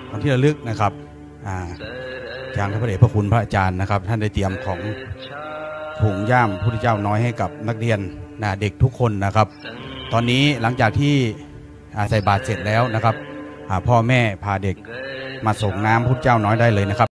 ของที่ระลึกนะครับทางพระเดชพระคุณพระอาจารย์นะครับท่านได้เตรียมของถุงย่ามพุทธเจ้าน้อยให้กับนักเรียนเด็กทุกคนนะครับตอนนี้หลังจากที่ใส่บาตรเสร็จแล้วนะครับพ่อแม่พาเด็กมาส่งน้ำพุทธเจ้าน้อยได้เลยนะครับ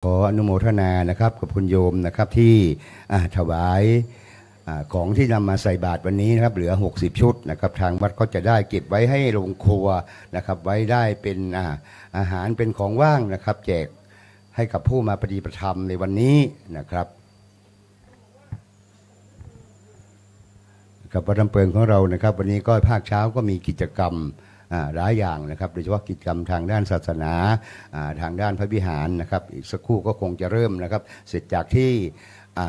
ขออนุโมทนานะครับกับคุณโยมนะครับที่ถวายของที่นำมาใส่บาตรวันนี้นะครับเหลือ60ชุดนะครับทางวัดก็จะได้เก็บไว้ให้โรงครัวนะครับไว้ได้เป็นอาหารเป็นของว่างนะครับแจกให้กับผู้มาปฏิบัติธรรมในวันนี้นะครับกับวัดลำเปิงของเรานะครับวันนี้ก็ภาคเช้าก็มีกิจกรรมหลายอย่างนะครับโดยเฉพาะกิจกรรมทางด้านศาสนาทางด้านพระวิหารนะครับอีกสักครู่ก็คงจะเริ่มนะครับเสร็จจากที่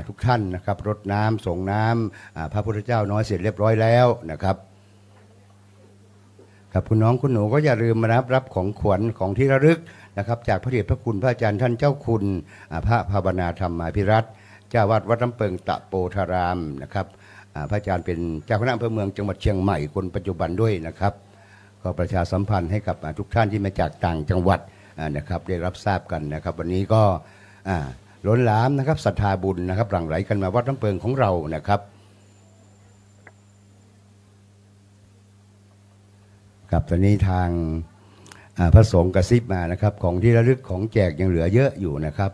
ทุกท่านนะครับรดน้ำส่งน้ำพระพุทธเจ้าน้อยเสร็จเรียบร้อยแล้วนะครับกับคุณน้องคุณหนูก็อย่าลืมมารับของขวัญของที่ระลึกนะครับจากพระเดชพระคุณพระอาจารย์ท่านเจ้าคุณพระภาวนาธรรมาภิรัตน์เจ้าวาดวัดลำเปิงตะโปธารามนะครับพระอาจารย์เป็นเจ้าคณะอำเภอเมืองจังหวัดเชียงใหม่คนปัจจุบันด้วยนะครับก็ประชาสัมพันธ์ให้กับทุกท่านที่มาจากต่างจังหวัดนะครับได้รับทราบกันนะครับวันนี้ก็ล้นหลามนะครับศรัทธาบุญนะครับหลั่งไหลกันมาวัดลำเปิงของเรานะครับกับตอนนี้ทางพระสงฆ์กระซิบมานะครับของที่ระลึกของแจกยังเหลือเยอะอยู่นะครับ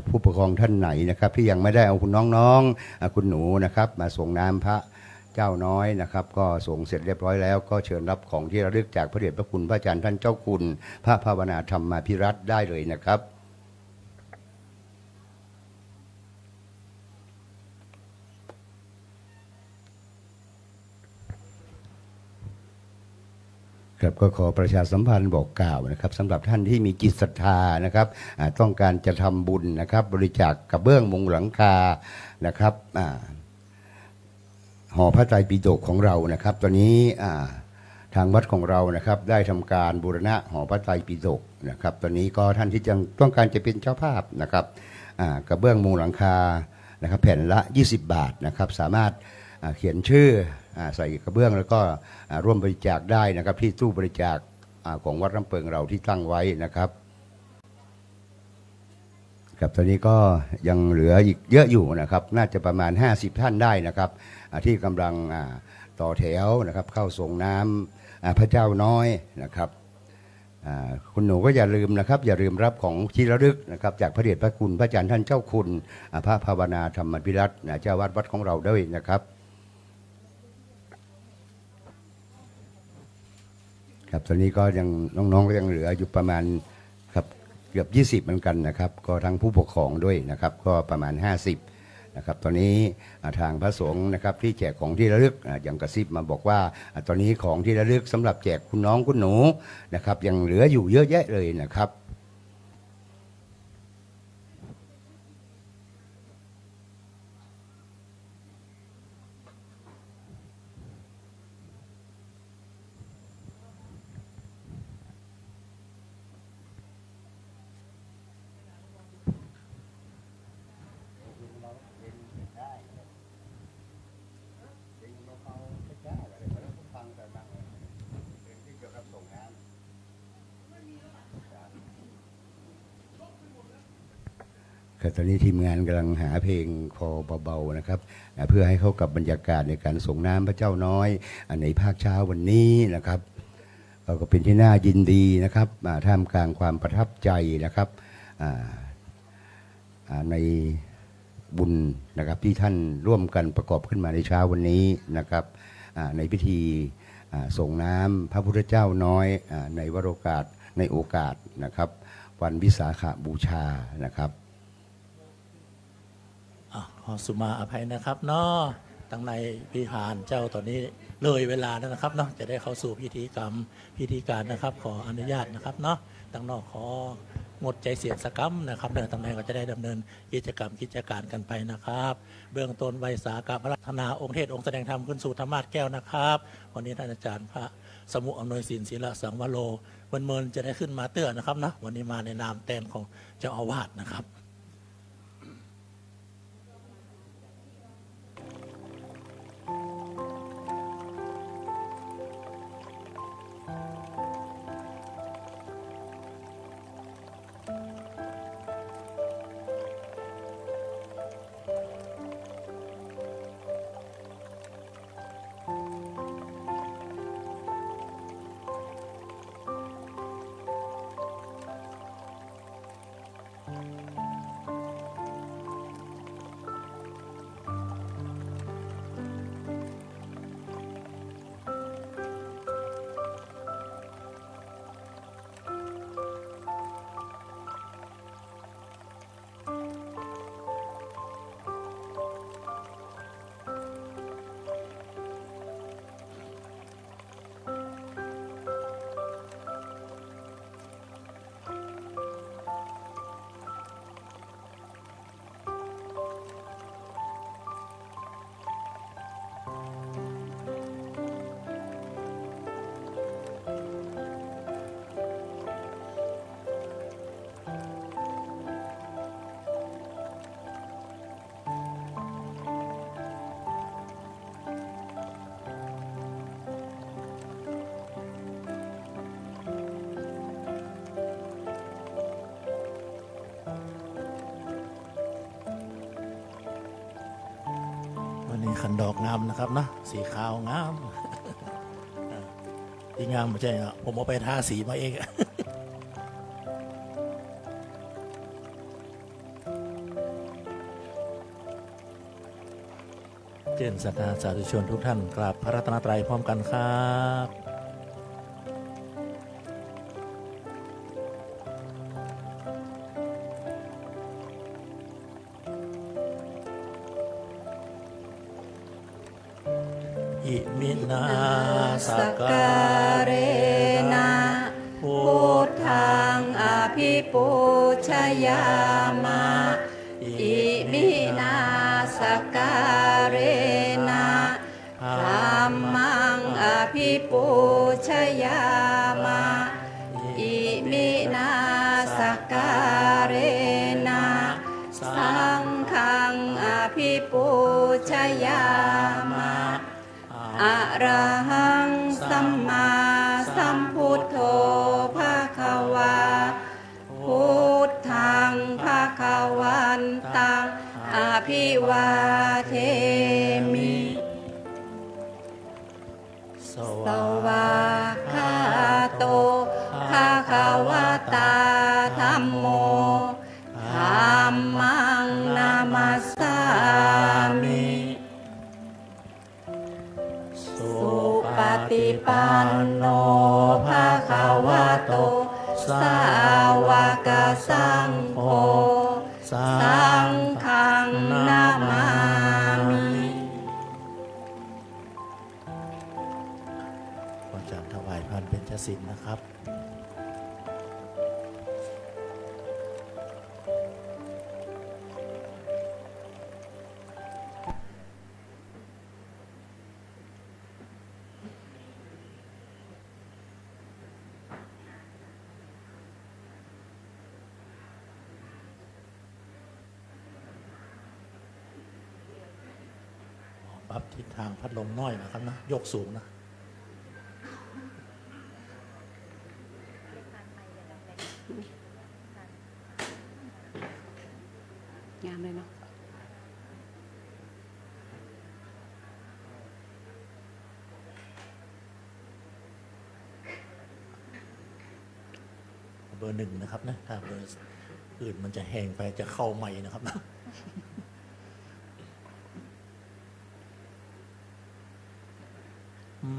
ผู้ปกครองท่านไหนนะครับที่ยังไม่ได้เอาคุณน้องๆคุณหนูนะครับมาส่งน้ำพระเจ้าน้อยนะครับก็ส่งเสร็จเรียบร้อยแล้วก็เชิญรับของที่ระลึกจากพระเดชพระคุณพระอาจารย์ท่านเจ้าคุณพระภาวนาธรรมาภิรัตน์ได้เลยนะครับครับก็ขอประชาสัมพันธ์บอกกล่าวนะครับสำหรับท่านที่มีจิตศรัทธานะครับต้องการจะทำบุญนะครับบริจาคกระเบื้องมุงหลังคานะครับหอพระไตรปิฎกของเรานะครับตอนนี้ทางวัดของเรานะครับได้ทำการบูรณะหอพระไตรปิฎกนะครับตอนนี้ก็ท่านที่ต้องการจะเป็นเจ้าภาพนะครับกระเบื้องมุงหลังคานะครับแผ่นละ20 บาทนะครับสามารถเขียนชื่อใส่กระเบื้องแล้วก็ร่วมบริจาคได้นะครับที่ตู้บริจาคของวัดลำเปิงเราที่ตั้งไว้นะครับครับตอนนี้ก็ยังเหลืออีกเยอะอยู่นะครับน่าจะประมาณ50ท่านได้นะครับที่กำลังต่อแถวนะครับเข้าส่งน้ำพระเจ้าน้อยนะครับคุณหนูก็อย่าลืมนะครับอย่าลืมรับของที่ระลึกนะครับจากพระเดชพระคุณพระอาจารย์ท่านเจ้าคุณพระภาวนาธรรมาภิรัตน์เจ้าวาดวัดของเราด้วยนะครับครับตอนนี้ก็ยังน้องๆก็ยังเหลืออยู่ประมาณครับเกือบ20เหมือนกันนะครับก็ทั้งผู้ปกครองด้วยนะครับก็ประมาณ50นะครับตอนนี้ทางพระสงฆ์นะครับที่แจกของที่ระลึกอย่างกระซิบมาบอกว่าตอนนี้ของที่ระลึกสำหรับแจกคุณน้องคุณหนูนะครับยังเหลืออยู่เยอะแยะเลยนะครับตอนนี้ทีมงานกำลังหาเพลงคอเบาๆนะครับเพื่อให้เข้ากับบรรยากาศในการส่งน้ำพระเจ้าน้อยในภาคเช้าวันนี้นะครับก็เป็นที่น่ายินดีนะครับท่ามกลางความประทับใจนะครับในบุญนะครับที่ท่านร่วมกันประกอบขึ้นมาในเช้าวันนี้นะครับในพิธีส่งน้ำพระพุทธเจ้าน้อยในวโรกาสในโอกาสนะครับวันวิสาขบูชานะครับขอสุมาอภัยนะครับเนาะตั้งในพิธานเจ้าตอนนี้เลยเวลาแล้วนะครับเนาะจะได้เข้าสู่พิธีกรรมพิธีการนะครับขออนุญาตนะครับเนาะตั้งนอกของดใจเสียงสกรรมนะครับเดินตำแหน่งก็จะได้ดำเนินกิจกรรมกิจการกันไปนะครับเบื้องต้นไวสาการพัฒนาองค์เทศองค์แสดงธรรมขึ้นสู่ธรรมาสแก้วนะครับวันนี้ท่านอาจารย์พระสมุอำนวยศิลป์ศิลสังวโรวันเมินจะได้ขึ้นมาเตื้อนะครับนะวันนี้มาในนามแทนของเจ้าอาวาสนะครับ ขันดอกงามนะครับนะสีขาวงาม ที่งามไม่ใช่นะผมเอาไปทาสีมาเองเจริญศรัทธาสาธุชนทุกท่านกราบพระรัตนตรัยพร้อมกันครับอิมินาสการเรนะพุทธังอภิปูชยามะอิมินาสการเรนะธัมมังอภิปูชยามะอิมินาสการเรนะสังฆังอภิปูชยามะอะระหังสัมมาสัมพุทโธภะคะวาพุทธังภะคะวันตังอภิวาเทมิสวากขาโตภะคะวะตาธัมโมธัมมังนามัสสามิสุปฏิปันโนภะคะวะโตสาวกสังโฆสังฆังนามามิขอจากถวายพันเป็นเจสินนะครับปรับทิศทางพัดลมน้อยนะครับนะยกสูงนะงามเลยเนาะเบอร์ 1นะครับนะถ้าเบอร์อื่นมันจะแห้งไปจะเข้าใหม่นะครับนะ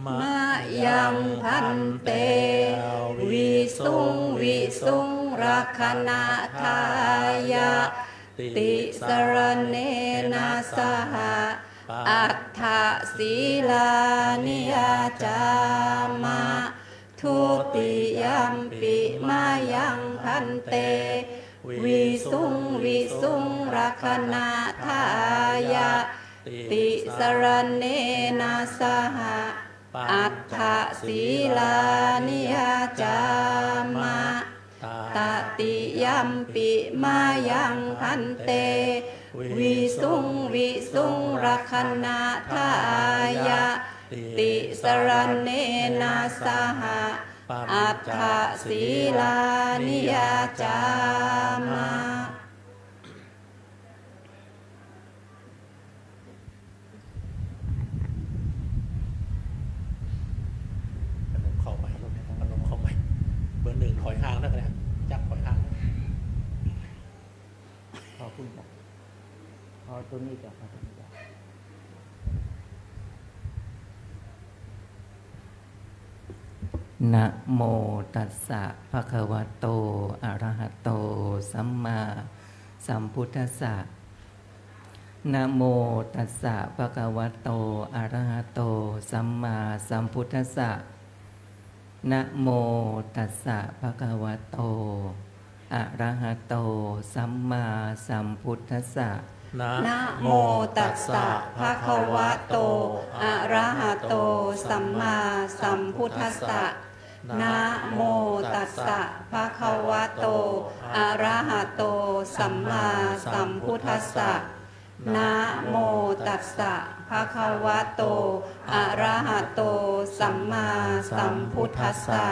มะยังพันเตวิสุงวิสุงรักขณาทายะติสรเนนะสหอัฏฐศีลานิยาจามะทุติยัมปิมายังพันเตวิสุงวิสุงรักขณาทายะติสรเนนะสหอัฏฐศีลานิยาจามะตติยัมปิมายังพันเตวิสุงวิสุงรักขณาทายะติสรเนนะสหอัฏฐศีลานิยาจามะเข้าไปอารมณ์เข้าไปเบอร์ 1ถอยห่างแล้วกันจับถอยห่างขอบคุณครับพอตัวนี้จะพอตัวนี้จะนะโมตัสสะภะคะวะโตอะระหะโตสัมมาสัมพุทธัสสะนะโมตัสสะภะคะวะโตอะระหะโตสัมมาสัมพุทธัสสะนะโมตัสสะภะคะวะโตอะระหะโตสัมมาสัมพุทธัสสะนะโมตัสสะภะคะวะโตอะระหะโตสัมมาสัมพุทธัสสะนะโมตัสสะภะคะวะโตอะระหะโตสัมมาสัมพุทธัสสะนะโมตัสสะภะคะวะโตอะระหะโตสัมมาสัมพุทธัสสะ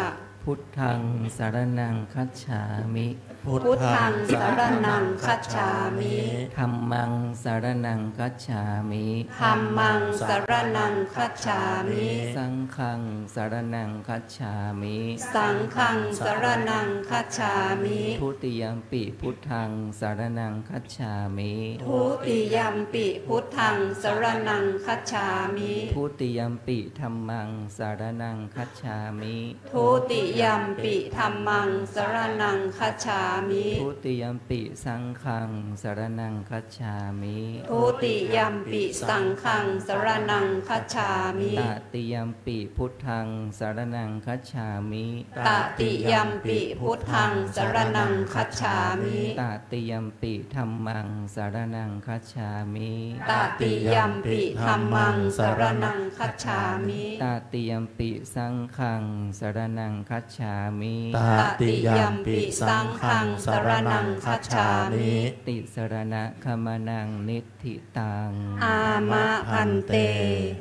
พุทธังสารนังคัจฉามิ พุทธังสรณังคัจฉามิ ธัมมังสารนังคัจฉามิ ธัมมังสรณังคัจฉามิ สังฆังสารนังคัจฉามิ สังฆังสรณังคัจฉามิ ทุติยัมปิพุทธังสารนังคัจฉามิ ทุติยัมปิพุทธังสรณังคัจฉามิ ทุติยัมปิธัมมังสารนังคัจฉามิ ทุติยัมปิธัมมังสรณังคัจฉามิ ทุติยัมปิสังฆังสารนังคัจฉามิ ทุติยัมปิสังฆังสรณังคัจฉามิ ตติยัมปิพุทธังสารนังคัจฉามิ ตติยัมปิพุทธังสรณังคัจฉามิ ตติยัมปิธัมมังสารนังคัจฉามิ ตติยัมปิธัมมังสรณังคัจฉามิ ตติยัมปิสังฆังสารนังคัจฉามิ ตติยัมปิสังฆังสรณังคัจฉามิ ติสรณะขมนังนิธิตัง อามะพันเต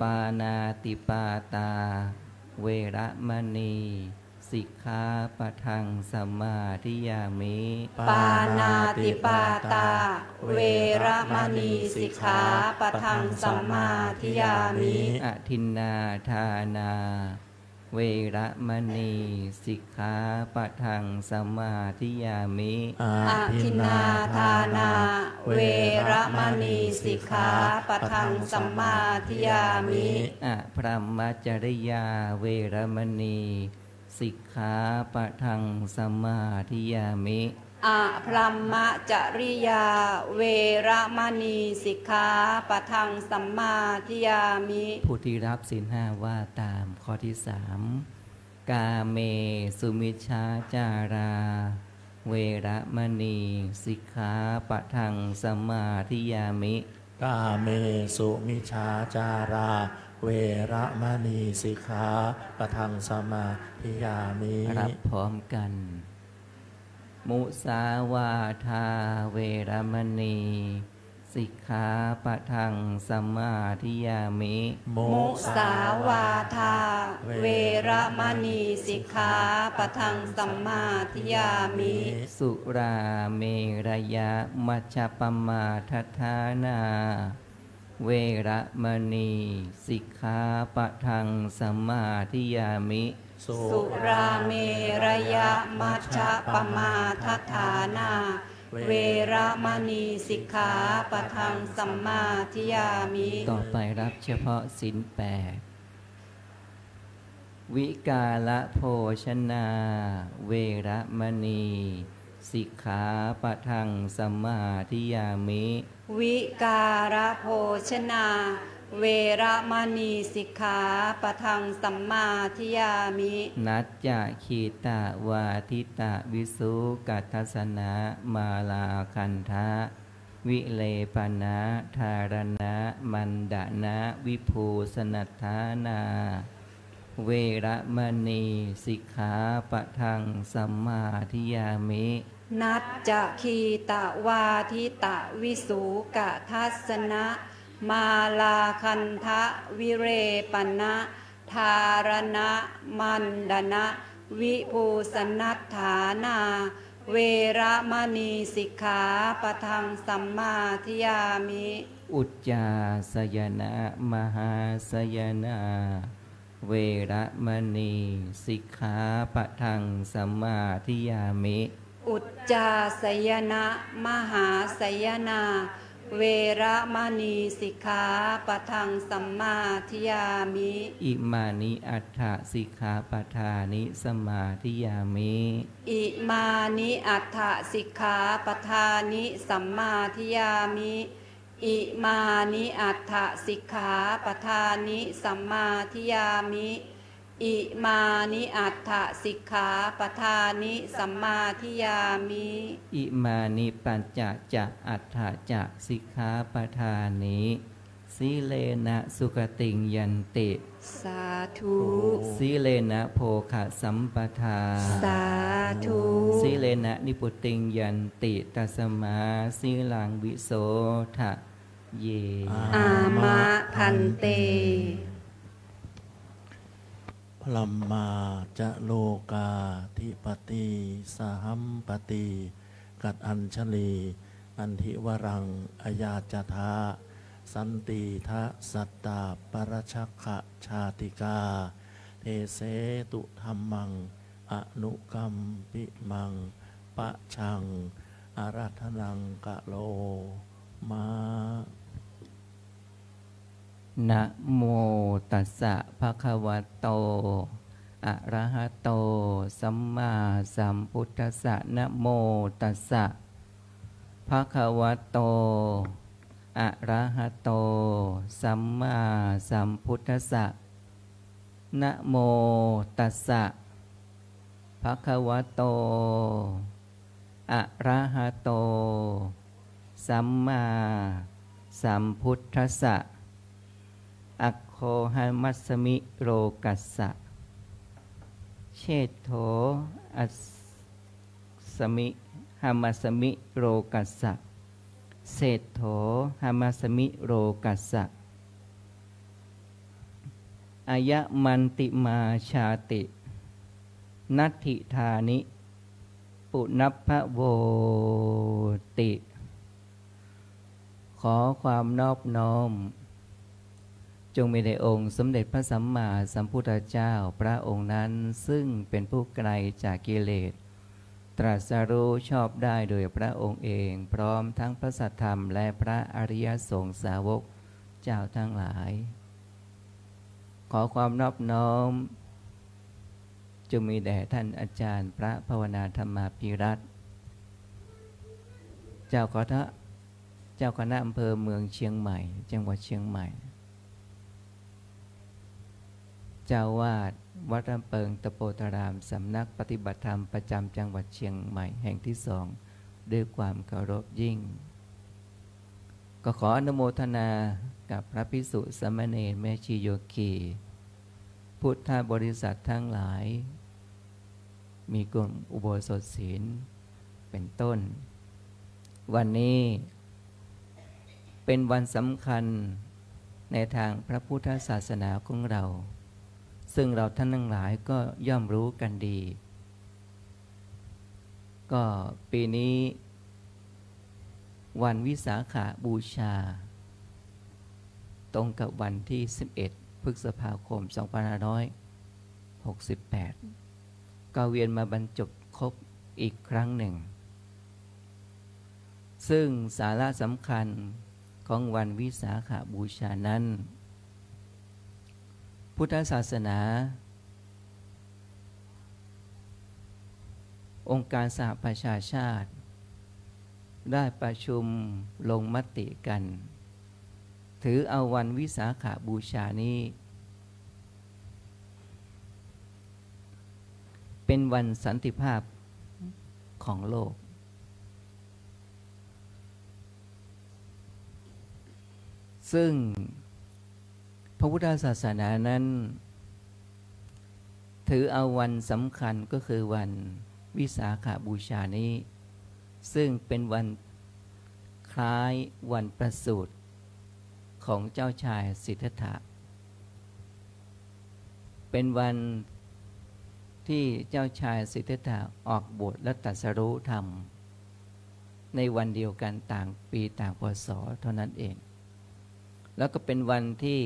ปานาติปาตา เวระมณีสิกขาปะทังสมมาธิยามิ ปานาติปาตา เวระมณีสิกขาปะทังสัมมาทิยามิ อทินนาทานา เวระมณีสิกขาปะทังสมมาธิยามิ อา อาทินนาทานา เวระมณีสิกขาปะทังสัมมาทิยามิ อพรหมจริยาเวรมณีสิกขาปะทังสมมาธิยามิ อะพรหมจริยา เวระมณีสิกขาปะทังสัมมาทิยามิ ผู้ที่รับศีลห้าว่าตามข้อที่สามกาเมสุมิชฌาจารา เวระมณีสิกขาปะทังสมมาธิยามิ กาเมสุมิชาจารา เวระมณีสิกขาปะทังสมาธิยามิ รับพร้อมกัน มุสาวาทาเวรมณีสิกขาปะทังสมมาธิยามิ มุสาวาทา เวระมณีสิกขาปะทังสัมมาทิยามิ สุราเมรยะมัชฌปมาทัฏฐานา เวระมณีสิกขาปะทังสมมาธิยามิ สุราเมรยะมัชฌปมาทัฏฐานา เวระมณีสิกขาปะทังสัมมาทิยามิ ต่อไปรับเฉพาะศีลแปดวิกาละโภชนา เวระมณีสิกขาปะทังสมมาธิยามิ วิการะโภชนา เวระมณีสิกขาปะทังสัมมาทิยามิ นัจจะขีตาวาทิตะวิสุกัตถสนะมาลาคันทะวิเลปนะธารณะมันดานะวิภูสนัฏฐานา เวระมณีสิกขาปะทังสัมมาทิยามิ นัจจะคีตะวาทิตะวิสูกะทัสนะมาลาคันทะวิเรปนะธารณะมันดนะวิภูสนัฏฐานา เวระมณีสิกขาปะทังสัมมาทิยามิ อุจจาสยนะมหาสยนาเวระมณีสิกขาปะทังสัมมาทิยามิ อุจจาสยนะมหาสยนา เวระมณีสิกขาปะทังสัมมาทิยามิ อิมานิอัฏฐสิกขาปทานิสมาธิยามิ อิมานิอัฏฐสิกขาปทานิสัมมาทิยามิ อิมานิอัฏฐสิกขาปทานิสัมมาทิยามิ อิมานิอัฏฐสิกขาปทานิสัมมาทิยามิ อิมานิปัญจจะอัฏฐจะสิกขาปทานิสีเลนะสุขติงยันติ สาธุ สีเลนะโภคะสัมปทา สาธุ สีเลนะนิพุติงยันติตัสมาสีลังวิโสทะเย อามะพันเต พ พลัมมาจะโลกาธิปติสหัมปติกัดอัญชลีอันทิวรังอายาจทาสันติทะสัตตาปรชักขะชาติกาเทเสตุธรรมังอนุกัมปิมังปะชังอาราธนังกะโลมานะโมตัสสะภะคะวะโตอะระหะโตสัมมาสัมพุทธัสสะนะโมตัสสะภะคะวะโตอะระหะโตสัมมาสัมพุทธัสสะนะโมตัสสะภะคะวะโตอะระหะโตสัมมาสัมพุทธัสสะอัคโคหัมัสสมิโรกัสสะเชตโธอัสสมิหัมัสสมิโรกัสสะเศษโธหัมัสสมิโรกัสสะอายะมันติมาชาตินัตถิธานิปุนัพพะโวติขอความนอบน้อมจงมีแด่องค์สมเด็จพระสัมมาสัมพุทธเจ้าพระองค์นั้นซึ่งเป็นผู้ไกลจากกิเลสตรัสรู้ชอบได้โดยพระองค์เองพร้อมทั้งพระสัทธรรมและพระอริยสงฆ์สาวกเจ้าทั้งหลายขอความนอบน้อมจงมีแด่ท่านอาจารย์พระภาวนาธรรมาภิรัตน์เจ้าคณะอำเภอเมืองเชียงใหม่จังหวัดเชียงใหม่เจ้าวาดวัดลำเปิงตะโปธารามสำนักปฏิบัติธรรมประจำจังหวัดเชียงใหม่แห่งที่สองด้วยความเคารพยิ่งก็ขออนุโมทนากับพระภิกษุสามเณรแม่ชีโยคีพุทธบริษัททั้งหลายมีกลุ่มอุโบสถศีลเป็นต้นวันนี้เป็นวันสำคัญในทางพระพุทธศาสนาของเราซึ่งเราท่านทั้งหลายก็ย่อมรู้กันดีก็ปีนี้วันวิสาขบูชาตรงกับวันที่11พฤษภาคม2568ก็เวียนมาบรรจบครบอีกครั้งหนึ่งซึ่งสาระสำคัญของวันวิสาขบูชานั้นพุทธศาสนาองค์การสหประชาชาติได้ประชุมลงมติกันถือเอาวันวิสาขบูชานี้เป็นวันสันติภาพของโลกซึ่งพระพุทธศาสนานั้นถือเอาวันสำคัญก็คือวันวิสาขบูชานี้ซึ่งเป็นวันคล้ายวันประสูติของเจ้าชายสิทธัตถะเป็นวันที่เจ้าชายสิทธัตถะออกบวชและตรัสรู้ธรรมในวันเดียวกันต่างปีต่างพศเท่านั้นเองแล้วก็เป็นวันที่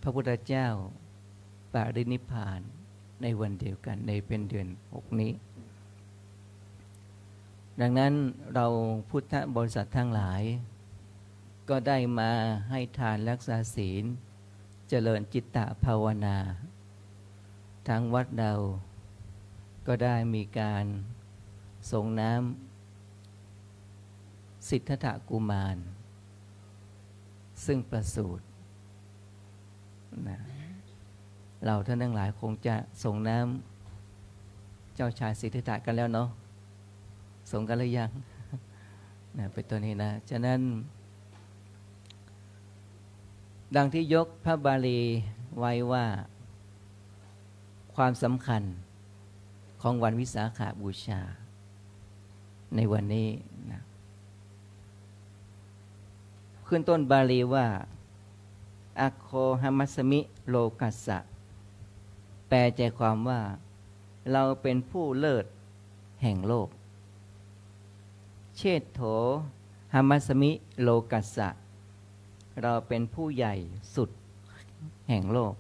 พระพุทธเจ้าปรินิพพานในวันเดียวกันในเป็นเดือน6นี้ดังนั้นเราพุทธบริษัททั้งหลายก็ได้มาให้ทานรักษาศีลเจริญจิตตภาวนาทางวัดเราก็ได้มีการส่งน้ำสิทธัตถกุมารซึ่งประสูตินะเราท่านทั้งหลายคงจะส่งน้ำเจ้าชายสิทธัตถะกันแล้วเนาะส่งกันหรือยังนะเป็นตัวนี้นะฉะนั้นดังที่ยกพระบาลีไว้ว่าความสำคัญของวันวิสาขบูชาในวันนี้นะขึ้นต้นบาลีว่าอัคโคหัมัสสมิโลกัสสะ แปลใจความว่าเราเป็นผู้เลิศแห่งโลกเชษโถหมัสมิโลกัสสะเราเป็นผู้ใหญ่สุดแห่งโลก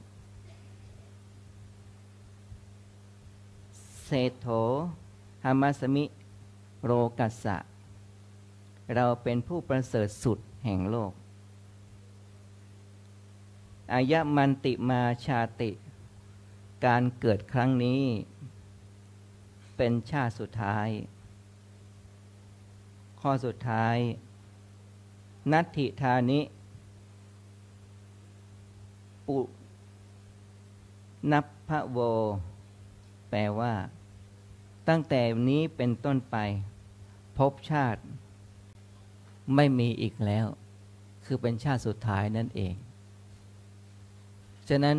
เศโถหมัสมิโลกัสสะเราเป็นผู้ประเสริฐสุดแห่งโลกอายะมันติมาชาติการเกิดครั้งนี้เป็นชาติสุดท้ายข้อสุดท้ายนัตถิธานิปุนัพพะโวแปลว่าตั้งแต่นี้เป็นต้นไปภพชาติไม่มีอีกแล้วคือเป็นชาติสุดท้ายนั่นเองฉะนั้น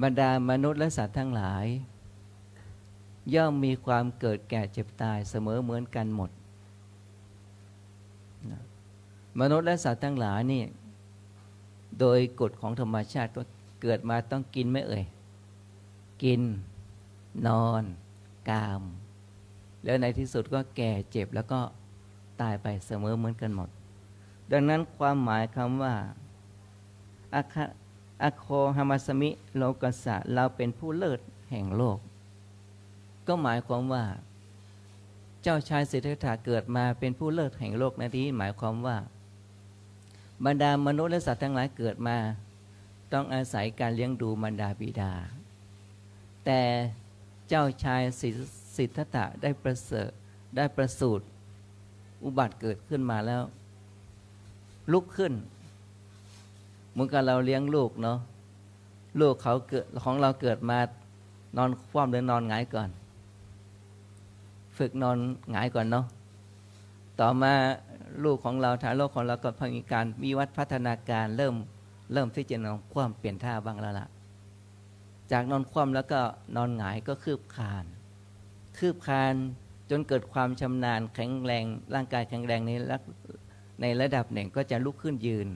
บรรดามนุษย์และสัตว์ทั้งหลายย่อมมีความเกิดแก่เจ็บตายเสมอเหมือนกันหมดมนุษย์และสัตว์ทั้งหลายนี่โดยกฎของธรรมชาติก็เกิดมาต้องกินไหมเอ่ยกินนอนกามแล้วในที่สุดก็แก่เจ็บแล้วก็ตายไปเสมอเหมือนกันหมดดังนั้นความหมายคำว่าอโคหมัสมิโลกัสสะเราเป็นผู้เลิศแห่งโลกก็หมายความว่าเจ้าชายสิทธัตถะเกิดมาเป็นผู้เลิศแห่งโลกในที่หมายความว่าบรรดามนุษย์และสัตว์ทั้งหลายเกิดมาต้องอาศัยการเลี้ยงดูมารดาบิดาแต่เจ้าชายสิทธัตถะได้ประสูติอุบัติเกิดขึ้นมาแล้วลุกขึ้นเหมือนกับเราเลี้ยงลูกเนาะลูกเขาเกิดของเราเกิดมานอนคว่ำหรือนอนหงายก่อนฝึกนอนหงายก่อนเนาะต่อมาลูกของเราทารกของเราก็มีการวิวัฒน์พัฒนาการเริ่มที่จะนอนคว่ำเปลี่ยนท่าบ้างแล้วล่ะจากนอนคว่ำแล้วก็นอนหงายก็คืบคลานจนเกิดความชำนาญแข็งแรงร่างกายแข็งแรงในระดับหนึ่งก็จะลุกขึ้นยืน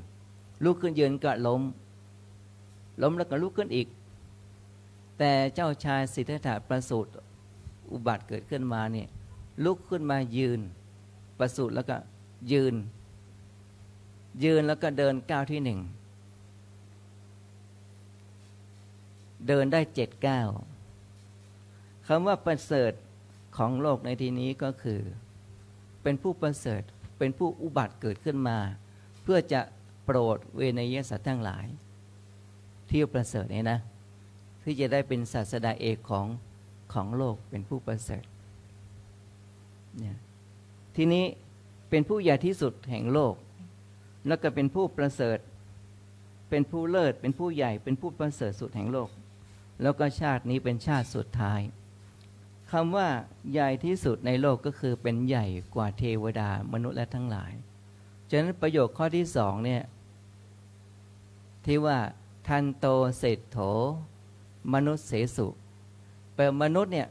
ก็ล้มแล้วก็ลุกขึ้นอีกแต่เจ้าชายสิทธัตถะประสูติอุบัติเกิดขึ้นมาเนี่ยลุกขึ้นมายืนประสูติแล้วก็ยืนแล้วก็เดินก้าวที่หนึ่งเดินได้7 ก้าวคำว่าประเสริฐของโลกในที่นี้ก็คือเป็นผู้ประเสริฐเป็นผู้อุบัติเกิดขึ้นมาเพื่อจะโปรดเวนยสัตว์ทั้งหลายที่ประเสริฐเนี่ยนะที่จะได้เป็นศาสดาเอกของโลกเป็นผู้ประเสริฐเนี่ยทีนี้เป็นผู้ใหญ่ที่สุดแห่งโลกแล้วก็เป็นผู้ประเสริฐเป็นผู้เลิศเป็นผู้ใหญ่เป็นผู้ประเสริฐสุดแห่งโลกแล้วก็ชาตินี้เป็นชาติสุดท้ายคำว่าใหญ่ที่สุดในโลกก็คือเป็นใหญ่กว่าเทวดามนุษย์และทั้งหลายฉะนั้นประโยคข้อที่2เนี่ยที่ว่าทันโตเศรษโถมนุษย์เสสุแปลมนุษย์เนี่ย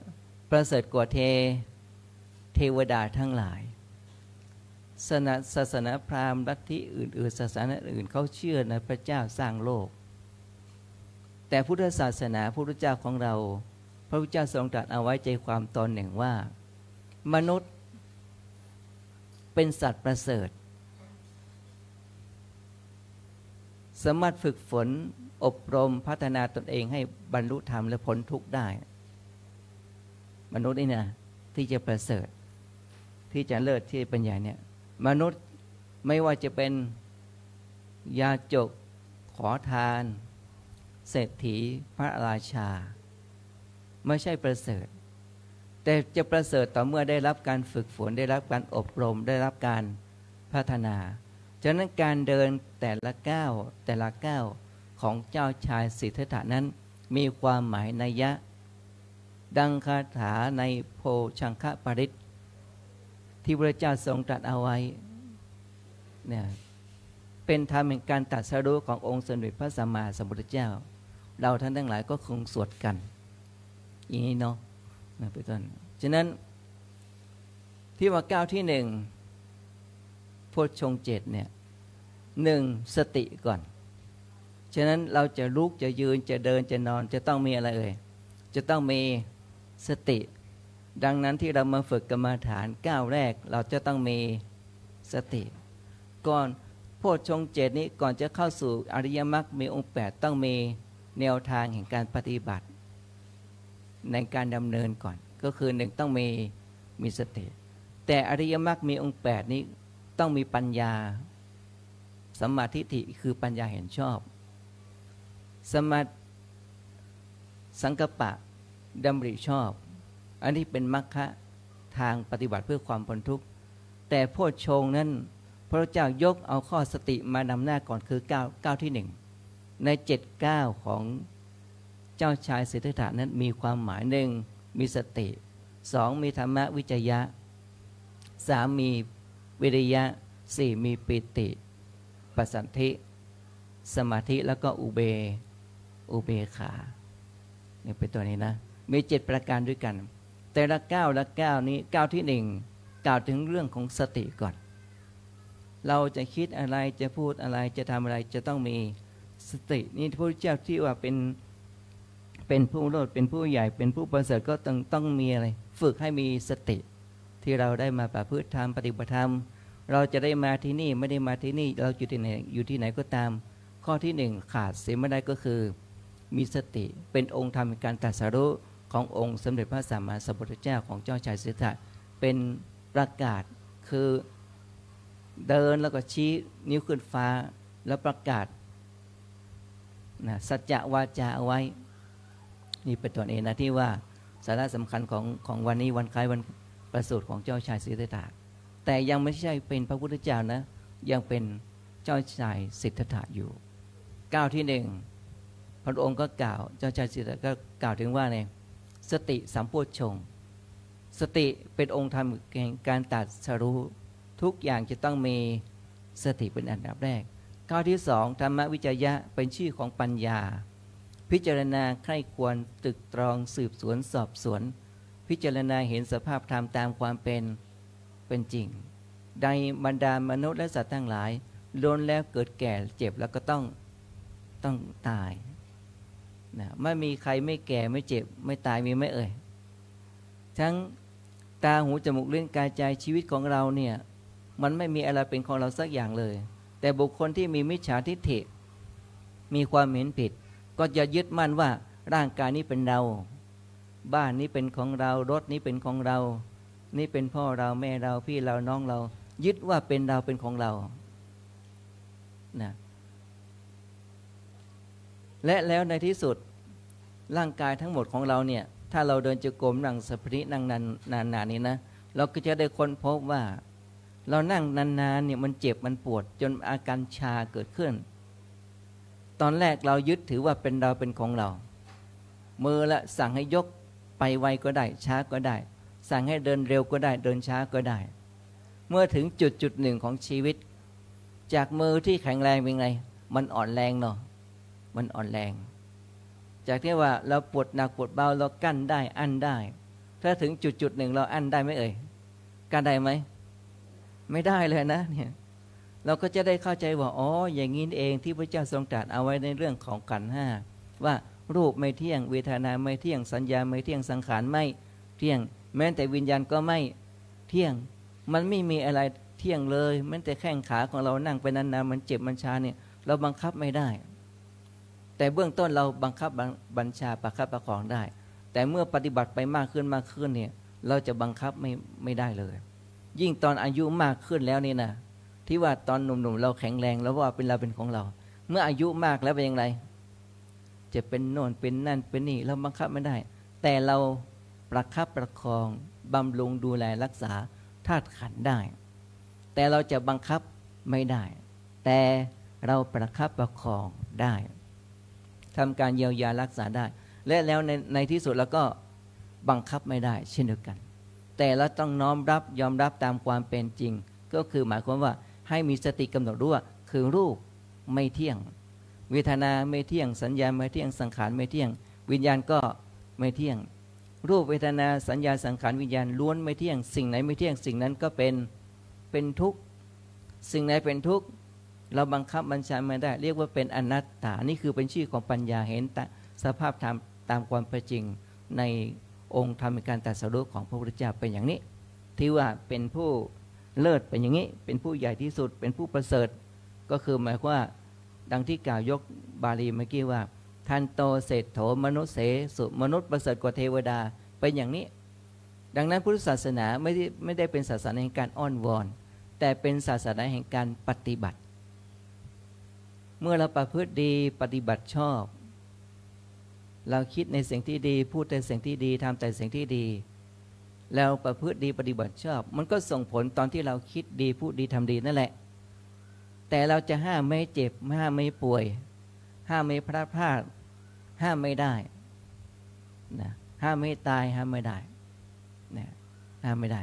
ประเสริฐกว่าเทวดาทั้งหลายศาสนาพราหมณ์ลัทธิอื่นๆศาสนาอื่นเขาเชื่อในพระเจ้าสร้างโลกแต่พุทธศาสนาพระพุทธเจ้าของเราพระพุทธเจ้าทรงตรัสเอาไว้ใจความตอนหนึ่งว่ามนุษย์เป็นสัตว์ประเสริฐสามารถฝึกฝนอบรมพัฒนาตนเองให้บรรลุธรรมและพ้นทุกข์ได้มนุษย์นี่นะที่จะประเสริฐที่จะเลิศที่เป็นใหญ่เนี่ยมนุษย์ไม่ว่าจะเป็นยาจกขอทานเศรษฐีพระราชาไม่ใช่ประเสริฐแต่จะประเสริฐต่อเมื่อได้รับการฝึกฝนได้รับการอบรมได้รับการพัฒนาฉะนั้นการเดินแต่ละก้าวของเจ้าชายสิทธัตถะนั้นมีความหมายนัยยะดังคาถาในโพชังคปริตที่พระเจ้าทรงตรัสเอาไว้เนี่ยเป็นธรรมแห่งการตรัสรู้ขององค์สมเด็จพระสัมมาสัมพุทธเจ้าเราท่านทั้งหลายก็คงสวดกันอย่างนี้เนาะเป็นต้นฉะนั้นที่ว่าก้าวที่1โพชฌงค์7เนี่ย1สติก่อนฉะนั้นเราจะลุกจะยืนจะเดินจะนอนจะต้องมีอะไร จะต้องมีสติดังนั้นที่เรามาฝึกกรรมฐานก้าวแรกเราจะต้องมีสติก่อนโพชฌงค์ 7นี้ก่อนจะเข้าสู่อริยมรรคมีองค์8ต้องมีแนวทางแห่งการปฏิบัติในการดำเนินก่อนก็คือ1ต้องมีสติแต่อริยมรรคมีองค์8นี้ต้องมีปัญญาสัมมาทิฏฐิคือปัญญาเห็นชอบสมาสังกัปปะดำริชอบอันนี้เป็นมรรคทางปฏิบัติเพื่อความพ้นทุกข์แต่โพชฌงค์นั้นพระเจ้ายกเอาข้อสติมานำหน้าก่อนคือก้าวที่1ใน7ก้าวของเจ้าชายสิทธัตถะนั้นมีความหมาย1มีสติ2มีธรรมวิจยะ3มีวิริยะ4มีปิติปัสสัทธิสมาธิแล้วก็อุเบกขานี่เป็นตัวนี้นะมี7ประการด้วยกันแต่ละก้าวละก้าวนี้ก้าวที่1กล่าวถึงเรื่องของสติก่อนเราจะคิดอะไรจะพูดอะไรจะทำอะไรจะต้องมีสตินี่พระพุทธเจ้าที่ว่าเป็นผู้โลดเป็นผู้ใหญ่เป็นผู้ประเสริฐก็ต้องมีอะไรฝึกให้มีสติที่เราได้มาประพฤติธรรมปฏิบัติธรรมเราจะได้มาที่นี่ไม่ได้มาที่นี่เราอยู่ที่ไหนก็ตามข้อที่1ขาดเสียไม่ได้ก็คือมีสติเป็นองค์ธรรมในการตรัสรู้ขององค์สมเด็จพระสัมมาสัมพุทธเจ้าของเจ้าชายสิทธัตถะเป็นประกาศคือเดินแล้วก็ชี้นิ้วขึ้นฟ้าแล้วประกาศนะสัจจะวาจาเอาไว้นี่เป็นตัวเองนะที่ว่าสาระสำคัญของวันนี้วันคล้ายวันประสูติของเจ้าชายสิทธัตถะแต่ยังไม่ใช่เป็นพระพุทธเจ้านะยังเป็นเจ้าชายสิทธัตถะอยู่ก้าวที่1พระองค์ก็กล่าวเจ้าชายสิทธัตถะก็กล่าวถึงว่าเนี่ยสติสัมโพชฌงค์สติเป็นองค์ธรรมแห่งการตรัสรู้ทุกอย่างจะต้องมีสติเป็นอันดับแรกข้อที่2ธรรมวิจยะเป็นชื่อของปัญญาพิจารณาใคร่ควรตรึกตรองสืบสวนสอบสวนพิจารณาเห็นสภาพธรรมตามความเป็นจริงในบรรดามนุษย์และสัตว์ทั้งหลายล้วนแล้วเกิดแก่เจ็บแล้วก็ต้องตายนะไม่มีใครไม่แก่ไม่เจ็บไม่ตายมีไหมเอ่ยทั้งตาหูจมูกลิ้นกายใจชีวิตของเราเนี่ยมันไม่มีอะไรเป็นของเราสักอย่างเลยแต่บุคคลที่มีมิจฉาทิฏฐิมีความเห็นผิดก็จะยึดมั่นว่าร่างกายนี้เป็นเราบ้านนี้เป็นของเรารถนี้เป็นของเรานี่เป็นพ่อเราแม่เราพี่เราน้องเรายึดว่าเป็นเราเป็นของเรานะและแล้วในที่สุดร่างกายทั้งหมดของเราเนี่ยถ้าเราเดินจงกรมนั่งสมาธินั่งนานๆนี่นะเราก็จะได้ค้นพบว่าเรานั่งนานๆเนี่ยมันเจ็บมันปวดจนอาการชาเกิดขึ้นตอนแรกเรายึดถือว่าเป็นเราเป็นของเรามือละสั่งให้ยกไปไวก็ได้ช้าก็ได้สั่งให้เดินเร็วก็ได้เดินช้าก็ได้เมื่อถึงจุดหนึ่งของชีวิตจากมือที่แข็งแรงเป็นไงมันอ่อนแรงเนาะมันอ่อนแรงจากที่ว่าเราปวดหนักปวดเบาเรากั้นได้อั้นได้ถ้าถึงจุดหนึ่งเราอั้นได้ไหมเอ่ยกั้นได้ไหมไม่ได้เลยนะเนี่ยเราก็จะได้เข้าใจว่าอ๋ออย่างนี้เองที่พระเจ้าทรงตรัสเอาไว้ในเรื่องของขันธ์ห้าว่ารูปไม่เที่ยงเวทนาไม่เที่ยงสัญญาไม่เที่ยงสังขารไม่เที่ยงแม้แต่วิญญาณก็ไม่เที่ยงมันไม่มีอะไรเที่ยงเลยแม้แต่แข้งขาของเรานั่งไปนานๆมันเจ็บมันชาเนี่ยเราบังคับไม่ได้แต่เบื้องต้นเราบังคับบัญชาประคับประคองได้แต่เมื่อปฏิบัติไปมากขึ้นเนี่ยเราจะบังคับไม่ได้เลยยิ่งตอนอายุมากขึ้นแล้วนี่นะที่ว่าตอนหนุ่มๆเราแข็งแรงแล้วว่าเป็นเราเป็นของเราเมื่ออายุมากแล้วเป็นยังไงจะเป็นโน่นเป็นนั่นเป็นนี่เราบังคับไม่ได้แต่เราประคับประคองบำรุงดูแลรักษาธาตุขันธ์ได้แต่เราจะบังคับไม่ได้แต่เราประคับประคองได้ทำการเยียวยารักษาได้และแล้วในที่สุดเราก็บังคับไม่ได้เช่นเดียวกันแต่เราต้องน้อมรับยอมรับตามความเป็นจริงก็คือหมายความว่าให้มีสติกำหนดรู้ว่าคือรูปไม่เที่ยงเวทนาไม่เที่ยงสัญญาไม่เที่ยงสังขารไม่เที่ยงวิญญาณก็ไม่เที่ยงรูปเวทนาสัญญาสังขารวิญญาณล้วนไม่เที่ยงสิ่งไหนไม่เที่ยงสิ่งนั้นก็เป็นทุกข์สิ่งไหนเป็นทุกข์เราบังคับบัญชาไม่ได้เรียกว่าเป็นอนัตตานี่คือเป็นชื่อของปัญญาเห็นสภาพธรรมตามความเป็นจริง ในองค์ธรรมการตรัสรู้ของพระพุทธเจ้าเป็นอย่างนี้ที่ว่าเป็นผู้เลิศเป็นอย่างนี้เป็นผู้ใหญ่ที่สุดเป็นผู้ประเสริฐก็คือหมายความว่าดังที่กล่าวยกบาลีเมื่อกี้ว่าทันโตเศรษโถมนุษเสสุมนุษย์ประเสริฐกว่าเทวดาเป็นอย่างนี้ดังนั้นพุทธศาสนาไม่ได้เป็นศาสนาแห่งการอ้อนวอนแต่เป็นศาสนาแห่งการปฏิบัติเมื่อเราประพฤติดีปฏิบัติชอบเราคิดในสิ่งที่ดีพูดแต่สิ่งที่ดีทำแต่สิ่งที่ดีแล้วประพฤติดีปฏิบัติชอบมันก็ส่งผลตอนที่เราคิดดีพูดดีทำดีนั่นแหละแต่เราจะห้ามไม่เจ็บห้ามไม่ป่วยห้ามไม่พลาดห้ามไม่ได้นะห้ามไม่ตายห้ามไม่ได้นะห้ามไม่ได้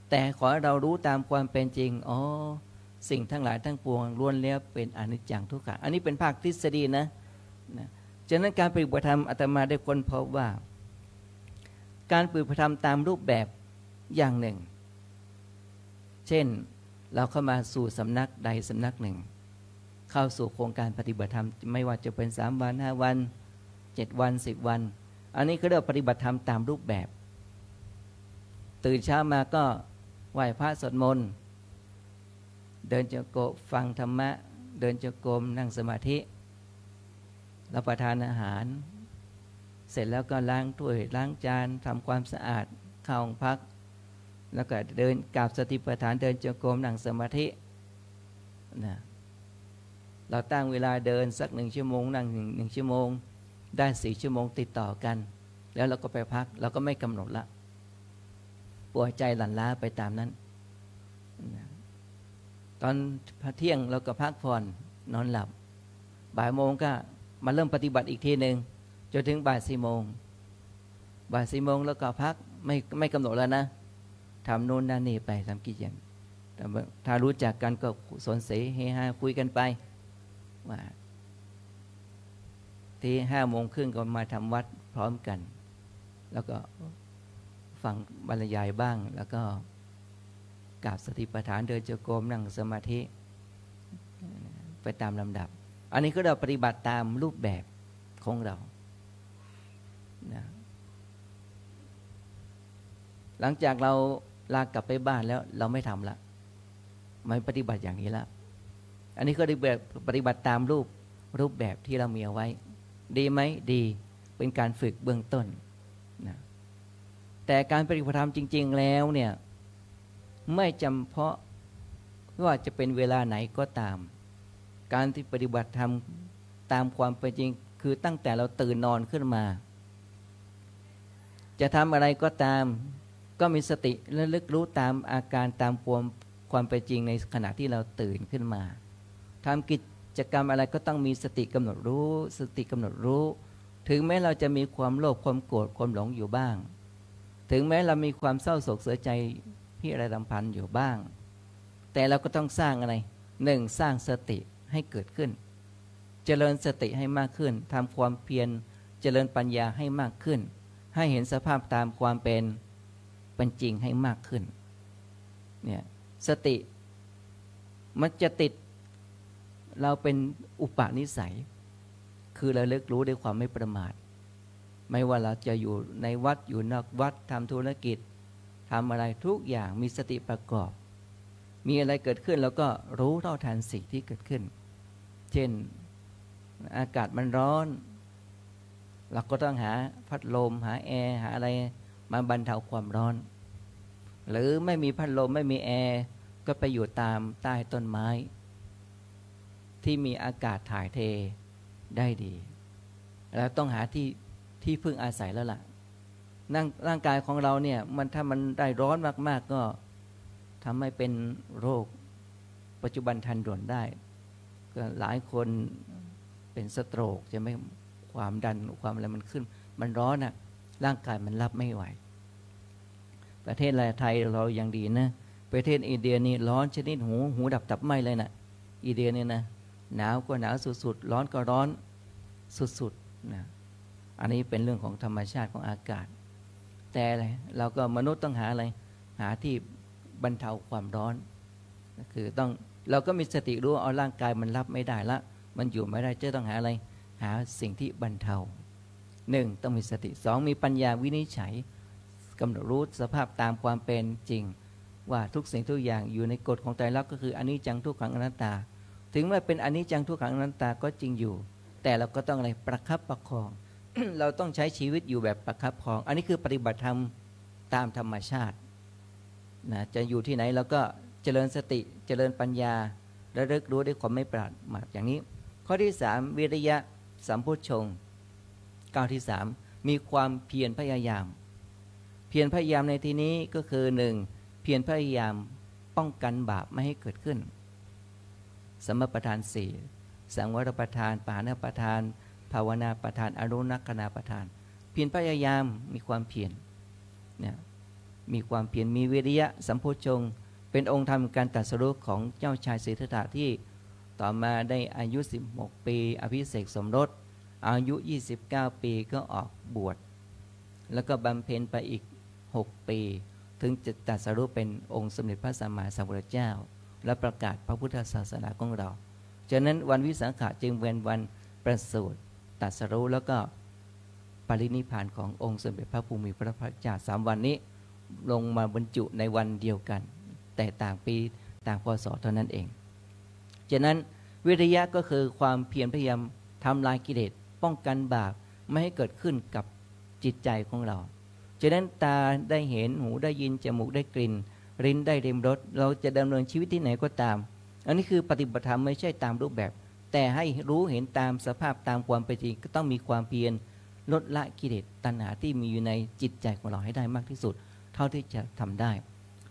แต่ขอให้เรารู้ตามความเป็นจริงอ๋อสิ่งทั้งหลายทั้งปวงล้วนแล้วเป็นอนิจจังทุกขังอันนี้เป็นภาคทฤษฎีนะฉะนั้นการปฏิบัติธรรมอาตมาได้ค้นพบว่าการปฏิบัติธรรมตามรูปแบบอย่างหนึ่งเช่นเราเข้ามาสู่สำนักใดสำนักหนึ่งเข้าสู่โครงการปฏิบัติธรรมไม่ว่าจะเป็น3 วัน 5 วัน 7 วัน 10 วันอันนี้เขาเรียกปฏิบัติธรรมตามรูปแบบตื่นเช้ามาก็ไหว้พระสวดมนต์เดินจงกรมฟังธรรมะเดินจงกรมนั่งสมาธิรับประทานอาหารเสร็จแล้วก็ล้างถ้วยล้างจานทำความสะอาดเข้าห้องพักแล้วก็เดินกราบสติปัฏฐานเดินจงกรมนั่งสมาธินะเราตั้งเวลาเดินสัก1 ชั่วโมงนั่ง1 ชั่วโมงได้4 ชั่วโมงติดต่อกันแล้วเราก็ไปพักเราก็ไม่กำหนดละปล่อยใจหลั่นล้าไปตามนั้นนะตอนเที่ยงเราก็พักผ่อนนอนหลับบ่ายโมงก็มาเริ่มปฏิบัติอีกทีหนึ่งจนถึงบ่าย 4 โมงบ่าย 4 โมงแล้วก็พักไม่กำหนดแล้วนะทำโน่นนั่นนี่ไปทำกิจอย่างถ้ารู้จักกันก็สนเสเฮฮาคุยกันไปว่าที่5 โมงครึ่งก็มาทำวัดพร้อมกันแล้วก็ฟังบรรยายบ้างแล้วก็กราบสติปัฏฐานเดินจงกรมนั่งสมาธิไปตามลำดับอันนี้ก็เราปฏิบัติตามรูปแบบของเรานะหลังจากเราลากลับไปบ้านแล้วเราไม่ทำละไม่ปฏิบัติอย่างนี้ละอันนี้ก็ปฏิบัติตามรูปแบบที่เรามีเอาไว้ดีไหมดีเป็นการฝึกเบื้องต้นนะแต่การปฏิบัติธรรมจริงๆแล้วเนี่ยไม่จำเพาะว่าจะเป็นเวลาไหนก็ตามการที่ปฏิบัติธรรมตามความเป็นจริงคือตั้งแต่เราตื่นนอนขึ้นมาจะทำอะไรก็ตามก็มีสติระลึกรู้ตามอาการตามความเป็นจริงในขณะที่เราตื่นขึ้นมาทำกิจกรรมอะไรก็ต้องมีสติกำหนดรู้สติกำหนดรู้ถึงแม้เราจะมีความโลภความโกรธความหลงอยู่บ้างถึงแม้เรามีความเศร้าโศกเสียใจพิไรรำพันอยู่บ้างแต่เราก็ต้องสร้างอะไร1สร้างสติให้เกิดขึ้นเจริญสติให้มากขึ้นทำความเพียรเจริญปัญญาให้มากขึ้นให้เห็นสภาพตามความเป็นจริงให้มากขึ้นเนี่ยสติมันจะติดเราเป็นอุปนิสัยคือระลึกรู้ด้วยความไม่ประมาทไม่ว่าเราจะอยู่ในวัดอยู่นอกวัดทำธุรกิจทำอะไรทุกอย่างมีสติประกอบมีอะไรเกิดขึ้นแล้วก็รู้เท่าทันสิ่งที่เกิดขึ้นเช่นอากาศมันร้อนเราก็ต้องหาพัดลมหาแอร์หาอะไรมาบรรเทาความร้อนหรือไม่มีพัดลมไม่มีแอร์ก็ไปอยู่ตามใต้ต้นไม้ที่มีอากาศถ่ายเทได้ดีแล้วต้องหาที่พึ่งอาศัยแล้วล่ะร่างกายของเราเนี่ยถ้ามันได้ร้อนมากๆก็ทำให้เป็นโรคปัจจุบันทันด่วนได้ก็หลายคนเป็นสโตรกจะไม่ความดันความอะไรมันขึ้นมันร้อนอะร่างกายมันรับไม่ไหวประเทศไทยเรายังดีนะประเทศอินเดียนี่ร้อนชนิดหูดับตับไหม้เลยนะอินเดียเนี่ยนะหนาวก็หนาวสุดๆร้อนก็ร้อนสุดๆนะอันนี้เป็นเรื่องของธรรมชาติของอากาศแต่เราก็มนุษย์ต้องหาอะไรหาที่บรรเทาความร้อนคือเราก็มีสติรู้เอาร่างกายมันรับไม่ได้ละมันอยู่ไม่ได้จะต้องหาอะไรหาสิ่งที่บรรเทา 1. ต้องมีสติ 2. มีปัญญาวินิจฉัยกำหนดรู้สภาพตามความเป็นจริงว่าทุกสิ่งทุกอย่างอยู่ในกฎของไตรลักษณ์ก็คืออนิจจังทุกขังอนัตตาถึงแม้เป็นอนิจจังทุกขังอนัตตาก็จริงอยู่แต่เราก็ต้องอะไรประคับประคอง เราต้องใช้ชีวิตอยู่แบบประคับประคองอันนี้คือปฏิบัติธรรมตามธรรมชาตินะจะอยู่ที่ไหนเราก็เจริญสติเจริญปัญญาและระลึกรู้ด้วยความไม่ประมาทอย่างนี้ข้อที่3วิริยะสัมโพชฌงค์ก้าวที่3มีความเพียรพยายามเพียรพยายามในที่นี้ก็คือ 1. เพียรพยายามป้องกันบาปไม่ให้เกิดขึ้นสมประทาน4สังวรประทานปหานประทานภาวนาประทานอนุนักขณาประทานเพียรพยายามมีความเพียรเนี่ยมีความเพียรมีวิริยะสัมโพชฌงค์เป็นองค์ธรรมการตรัสรู้ของเจ้าชายสิทธัตถะที่ต่อมาได้อายุ16ปีอภิเษกสมรสอายุ29ปีก็ออกบวชแล้วก็บำเพ็ญไปอีก6ปีถึงจะตรัสรู้เป็นองค์สมเด็จพระสัมมาสัมพุทธเจ้าและประกาศพระพุทธศาสนาของเราฉะนั้นวันวิสาขะจึงเป็นวันประสูติตรัสรู้แล้วก็ปรินิพพานขององค์สมเด็จพระภูมิพระภาคเจ้า3วันนี้ลงมาบรรจุในวันเดียวกันแต่ต่างปีต่างพศเท่านั้นเองฉะนั้นวิริยะก็คือความเพียรพยายามทำลายกิเลสป้องกันบาปไม่ให้เกิดขึ้นกับจิตใจของเราฉะนั้นตาได้เห็นหูได้ยินจมูกได้กลิ่นลิ้นได้ริมรสเราจะดำเนินชีวิตที่ไหนก็ตามอันนี้คือปฏิบัติธรรมไม่ใช่ตามรูปแบบแต่ให้รู้เห็นตามสภาพตามความเป็นจริงก็ต้องมีความเพียรลดละกิเลสตัณหาที่มีอยู่ในจิตใจของเราให้ได้มากที่สุดเท่าที่จะทำได้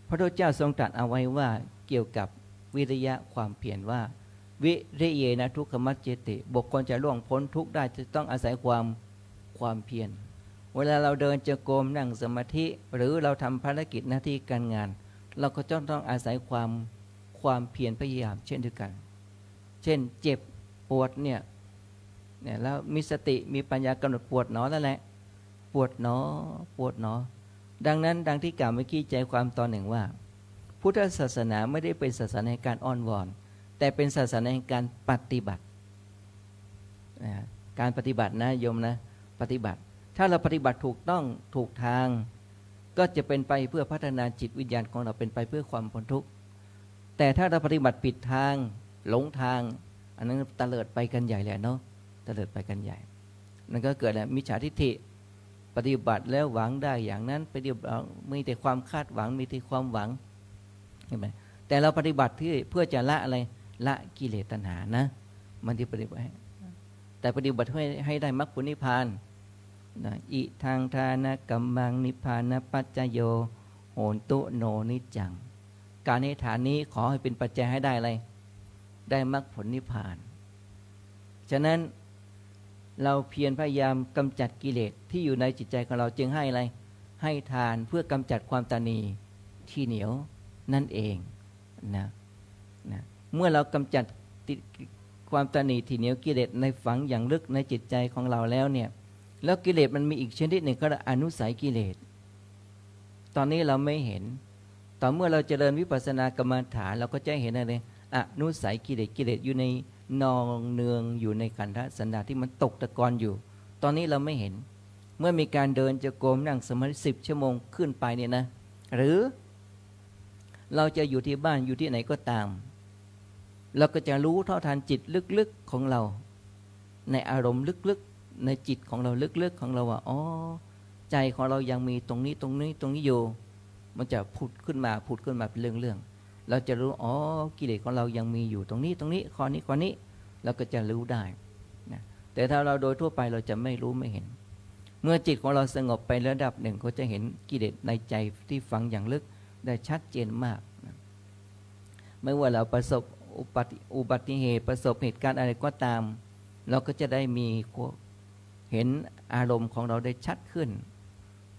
พระพุทธเจ้าทรงตรัสเอาไว้ว่าเกี่ยวกับวิริยะความเพียรว่าวิริเยนะทุกขมัจเจติบุคคลจะล่วงพ้นทุกข์ได้จะต้องอาศัยความเพียรเวลาเราเดินจงกรมนั่งสมาธิหรือเราทำภารกิจหน้าที่การงานเราก็ต้องอาศัยความเพียรพยายามเช่นเดียวกันเช่นเจ็บปวดเนี่ยแล้วมีสติมีปัญญากำหนดปวดหนอแล้วแหละปวดหนอปวดหนอดังนั้นดังที่กล่าวเมื่อกี้ใจความตอนหนึ่งว่าพุทธศาสนาไม่ได้เป็นศาสนาในการอ้อนวอนแต่เป็นศาสนาในการปฏิบัติการปฏิบัตินะโยมนะปฏิบัติถ้าเราปฏิบัติถูกต้องถูกทางก็จะเป็นไปเพื่อพัฒนาจิตวิญญาณของเราเป็นไปเพื่อความพ้นทุกข์แต่ถ้าเราปฏิบัติผิดทางหลงทางอันนั้นตะเลิดไปกันใหญ่เลยเนาะตะเลิดไปกันใหญ่นั่นก็เกิดมิจฉาทิฏฐิปฏิบัติแล้วหวังได้อย่างนั้นปฏิบัติมีแต่ความคาดหวังมีแต่ความหวังเห็นไหมแต่เราปฏิบัติที่เพื่อจะละอะไรละกิเลสตัณหานะมันที่ปฏิบัติแต่ปฏิบัติให้ได้มรรคผลนิพพานนะอิทางทานะกัมมังนิพพานะปัจจโยโหนตุโนนิจังการในฐานนี้ขอให้เป็นปัจจัยให้ได้อะไรได้มรรคผลนิพพานฉะนั้นเราเพียรพยายามกำจัดกิเลสที่อยู่ในจิตใจของเราจึงให้อะไรให้ทานเพื่อกำจัดความตนีที่เหนียวนั่นเองนะเมื่อเรากำจัดความตนีที่เหนียวกิเลสในฝังอย่างลึกในจิตใจของเราแล้วเนี่ยแล้วกิเลสมันมีอีกชนิดหนึ่งก็อนุสัยกิเลสตอนนี้เราไม่เห็นต่อเมื่อเราเจริญวิปัสสนากรรมฐานเราก็จะเห็นอะไรอนุสัยกิเลสอยู่ในนองเนืองอยู่ในขันธสันดานที่มันตกตะกอนอยู่ตอนนี้เราไม่เห็นเมื่อมีการเดินจงกรมนั่งสมาธิ10 ชั่วโมงขึ้นไปเนี่ยนะหรือเราจะอยู่ที่บ้านอยู่ที่ไหนก็ตามเราก็จะรู้เท่าทันจิตลึกๆของเราในอารมณ์ลึกๆในจิตของเราลึกๆของเราว่าอ๋อใจของเรายังมีตรงนี้อยู่มันจะผุดขึ้นมาเป็นเรื่องเราจะรู้อ๋อกิเลสของเรายังมีอยู่ตรงนี้ข้อนี้เราก็จะรู้ได้นะแต่ถ้าเราโดยทั่วไปเราจะไม่รู้ไม่เห็นเมื่อจิตของเราสงบไประดับหนึ่งก็จะเห็นกิเลสในใจที่ฝังอย่างลึกได้ชัดเจนมากนะไม่ว่าเราประสบอุบัติเหตุประสบเหตุการณ์อะไรก็ตามเราก็จะได้มีเห็นอารมณ์ของเราได้ชัดขึ้น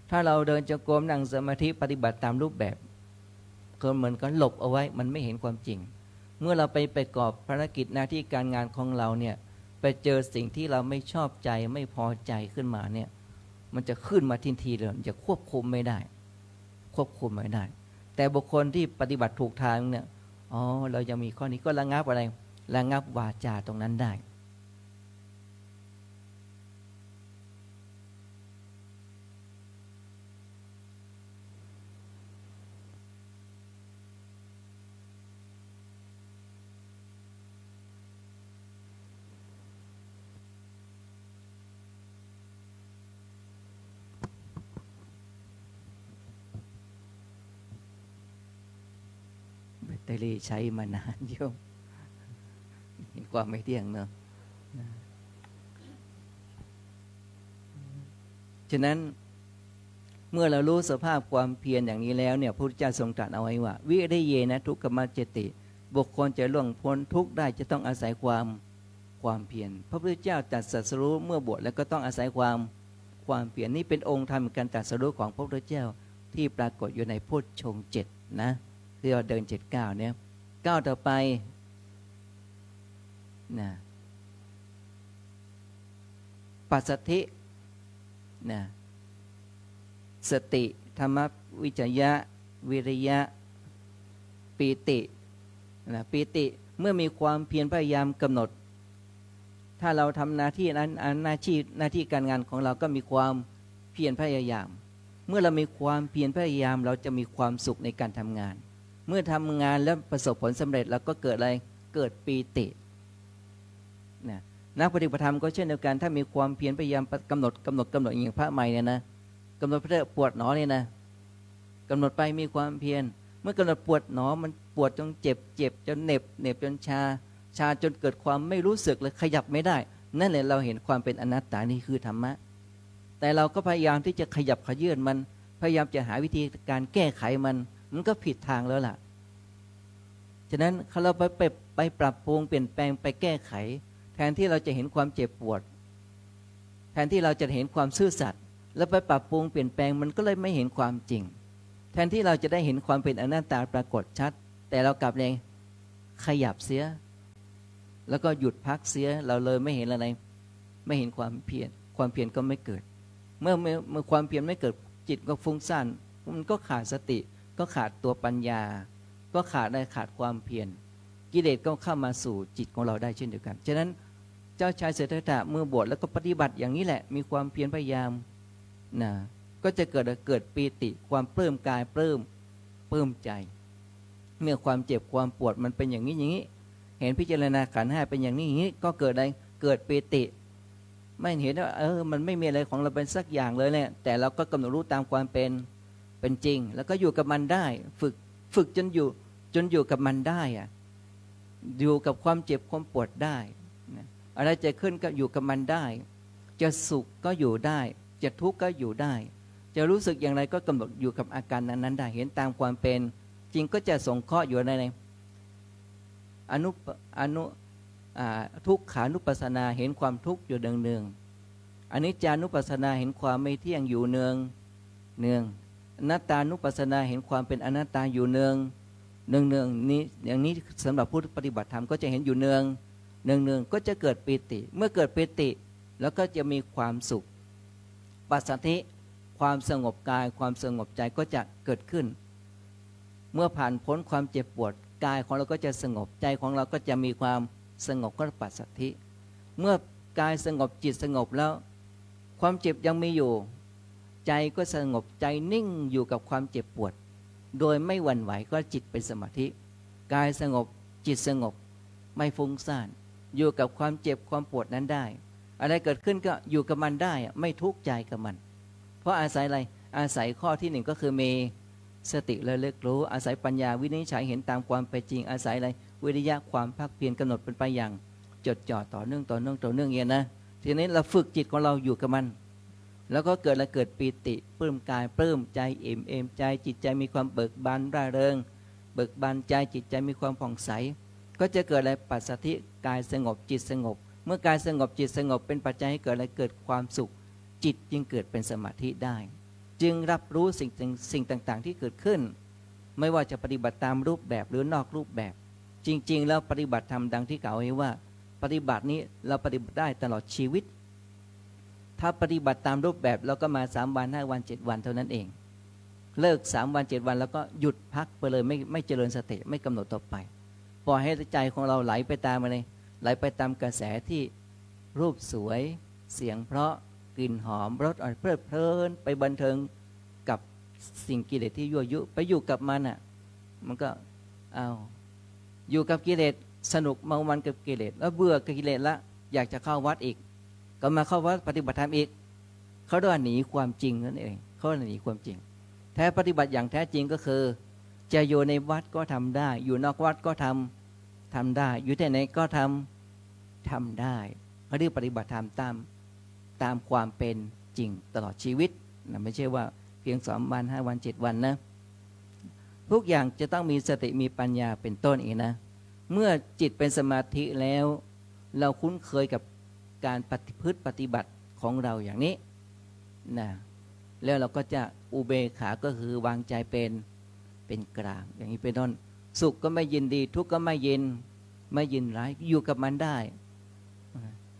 ถ้าเราเดินจงกรมนั่งสมาธิปฏิบัติตามรูปแบบก็เหมือนกันหลบเอาไว้มันไม่เห็นความจริงเมื่อเราไปประกอบภารกิจหน้าที่การงานของเราเนี่ยไปเจอสิ่งที่เราไม่ชอบใจไม่พอใจขึ้นมาเนี่ยมันจะขึ้นมาทันทีเลยจะควบคุมไม่ได้แต่บุคคลที่ปฏิบัติถูกทางเนี่ยอ๋อเรายังมีข้อนี้ก็ระงับอะไรระงับวาจาตรงนั้นได้ ตอรี่ใช้มานานโยมเห็นความไม่เที่ยงเนาะฉะนั้นเมื่อเรารู้สภาพความเพียรอย่างนี้แล้วเนี่ยพระพุทธเจ้าทรงตรัสเอาไว้ว่าวิริยนะทุกขมัจเจติบุคคลจะล่วงพ้นทุกข์ได้จะต้องอาศัยความเพียรพระพุทธเจ้าตรัสรู้เมื่อบวชแล้วก็ต้องอาศัยความเพียรนี่เป็นองค์ธรรมการตรัสรู้ของพระพุทธเจ้าที่ปรากฏอยู่ในโพชฌงค์7นะที่เราเดิน7 ก้าวเนี่ยก้าวต่อไปนะปัสสัทธินะสติธรรมวิจยะวิริยะปีตินะปีติเมื่อมีความเพียรพยายามกำหนดถ้าเราทำหน้าที่นั้นหน้าที่การงานของเราก็มีความเพียรพยายามเมื่อเรามีความเพียรพยายามเราจะมีความสุขในการทำงานเมื่อทำงานแล้วประสบผลสำเร็จเราก็เกิดอะไรเกิดปีตินะนักปฏิบัติธรรมก็เช่นเดียวกันถ้ามีความเพียรพยายามกำหนดอย่างพระใหม่เนี่ยนะกำหนดพระปวดหนอเนี่ยนะกำหนดไปมีความเพียรเมื่อกำหนดปวดหนอมันปวดจนเจ็บจนเหน็บจนชาจนเกิดความไม่รู้สึกเลยขยับไม่ได้นั่นแหละเราเห็นความเป็นอนัตตานี่คือธรรมะแต่เราก็พยายามที่จะขยับขยื่นมันพยายามจะหาวิธีการแก้ไขมันก็ผิดทางแล้วล่ะฉะนั้นเราไปปรับปรุงเปลี่ยนแปลงไปแก้ไขแทนที่เราจะเห็นความเจ็บปวดแทนที่เราจะเห็นความซื่อสัตย์แล้วไปปรับปรุงเปลี่ยนแปลงมันก็เลยไม่เห็นความจริงแทนที่เราจะได้เห็นความเป็นอนัตตาปรากฏชัดแต่เรากลับเลยขยับเสียแล้วก็หยุดพักเสียเราเลยไม่เห็นอะไรไม่เห็นความเพียรก็ไม่เกิดเมื่อความเพียรไม่เกิดจิตก็ฟุ้งซ่านมันก็ขาดสติก็ขาดตัวปัญญาก็ขาดความเพียรกิเลสก็เข้ามาสู่จิตของเราได้เช่นเดียวกันฉะนั้นเจ้าชายสิทธัตถะเมื่อบวชแล้วก็ปฏิบัติอย่างนี้แหละมีความเพียรพยายามนะก็จะเกิดปีติความปลื้มกายปลื้มใจเมื่อความเจ็บความปวดมันเป็นอย่างนี้เห็นพิจารณาขันธ์ 5เป็นอย่างนี้ก็เกิดอะไรเกิดปีติไม่เห็นว่ามันไม่มีอะไรของเราเป็นสักอย่างเลยเนี่ยแต่เราก็กำหนดรู้ตามความเป็นจริงแล้วก็อยู่กับมันได้ฝึกจนอยู่กับมันได้อะอยู่กับความเจ็บความปวดได้อะไรจะขึ้นก็อยู่กับมันได้จะสุขก็อยู่ได้จะทุกข์ก็อยู่ได้จะรู้สึกอย่างไรก็กำหนดอยู่กับอาการนั้นได้เห็นตามความเป็นจริงก็จะสงเคราะห์อยู่ในทุกขานุปัสสนาเห็นความทุกข์อยู่เนืองๆอนิจจานุปัสสนาเห็นความไม่เที่ยงอยู่เนืองอนัตตานุปัสสนาเห็นความเป็นอนัตตาอยู่เนืองนี้อย่างนี้สำหรับผู้ปฏิบัติธรรมก็จะเห็นอยู่เนืองก็จะเกิดปีติเมื่อเกิดปีติแล้วก็จะมีความสุขปัสสัทธิความสงบกายความสงบใจก็จะเกิดขึ้นเมื่อผ่านพ้นความเจ็บปวดกายของเราก็จะสงบใจของเราก็จะมีความสงบก็ปัสสัทธิเมื่อกายสงบจิตสงบแล้วความเจ็บยังมีอยู่ใจก็สงบใจนิ่งอยู่กับความเจ็บปวดโดยไม่หวั่นไหวก็จิตเป็นสมาธิกายสงบจิตสงบไม่ฟุ้งซ่านอยู่กับความเจ็บความปวดนั้นได้อะไรเกิดขึ้นก็อยู่กับมันได้ไม่ทุกข์ใจกับมันเพราะอาศัยอะไรอาศัยข้อที่1ก็คือมีสติระลึกรู้อาศัยปัญญาวินิจฉัยเห็นตามความเป็นจริงอาศัยอะไรวิริยะความภาคเพียรกำหนดเป็นไปอย่างจดจ่อต่อเนื่องอย่างนี้นะทีนี้เราฝึกจิตของเราอยู่กับมันแล้วก็เกิดปีติปลื้มกายปลื้มใจเอ็มใจจิตใจมีความเบิกบานร่าเริงเบิกบานใจจิตใจมีความผ่องใสก็จะเกิดอะไรปัสสัทธิกายสงบจิตสงบเมื่อกายสงบจิตสงบเป็นปัจจัยให้เกิดอะไรเกิดความสุขจิตจึงเกิดเป็นสมาธิได้จึงรับรู้สิ่งต่างๆที่เกิดขึ้นไม่ว่าจะปฏิบัติตามรูปแบบหรือนอกรูปแบบจริงๆแล้วปฏิบัติธรรมดังที่กล่าวไว้ว่าปฏิบัตินี้เราปฏิบัติได้ตลอดชีวิตถ้าปฏิบัติตามรูปแบบเราก็มา3 วัน5 วัน7 วันเท่านั้นเองเลิก3 วัน7 วันแล้วก็หยุดพักไปเลยไม่เจริญสติไม่กำหนดต่อไปปล่อยให้ใจของเราไหลไปตามอะไรไหลไปตามกระแสที่รูปสวยเสียงเพราะกลิ่นหอมรสอร่อยเพลิดเพลินไปบันเทิงกับสิ่งกิเลสที่ยั่วยุไปอยู่กับมันอ่ะมันก็อยู่กับกิเลสสนุกเมามันกับกิเลสแล้วเบื่อกับกิเลสละอยากจะเข้าวัดอีกก็มาเข้าวัดปฏิบัติธรรมอีกเขาเรียกว่าหนีความจริงนั่นเองเขาหนีความจริงแท้ปฏิบัติอย่างแท้จริงก็คือ จะอยู่ในวัดก็ทำได้ อยู่นอกวัดก็ทำได้ อยู่ที่ไหนก็ทำได้เขาเรียกปฏิบัติธรรมตามความเป็นจริงตลอดชีวิตนะไม่ใช่ว่าเพียง3 วัน 5 วัน 7 วันนะทุกอย่างจะต้องมีสติมีปัญญาเป็นต้นเองนะเมื่อจิตเป็นสมาธิแล้วเราคุ้นเคยกับการปฏิบัติของเราอย่างนี้นะแล้วเราก็จะอุเบกขาก็คือวางใจเป็นกลางอย่างนี้เป็นต้นสุขก็ไม่ยินดีทุกข์ก็ไม่ยินร้ายอยู่กับมันได้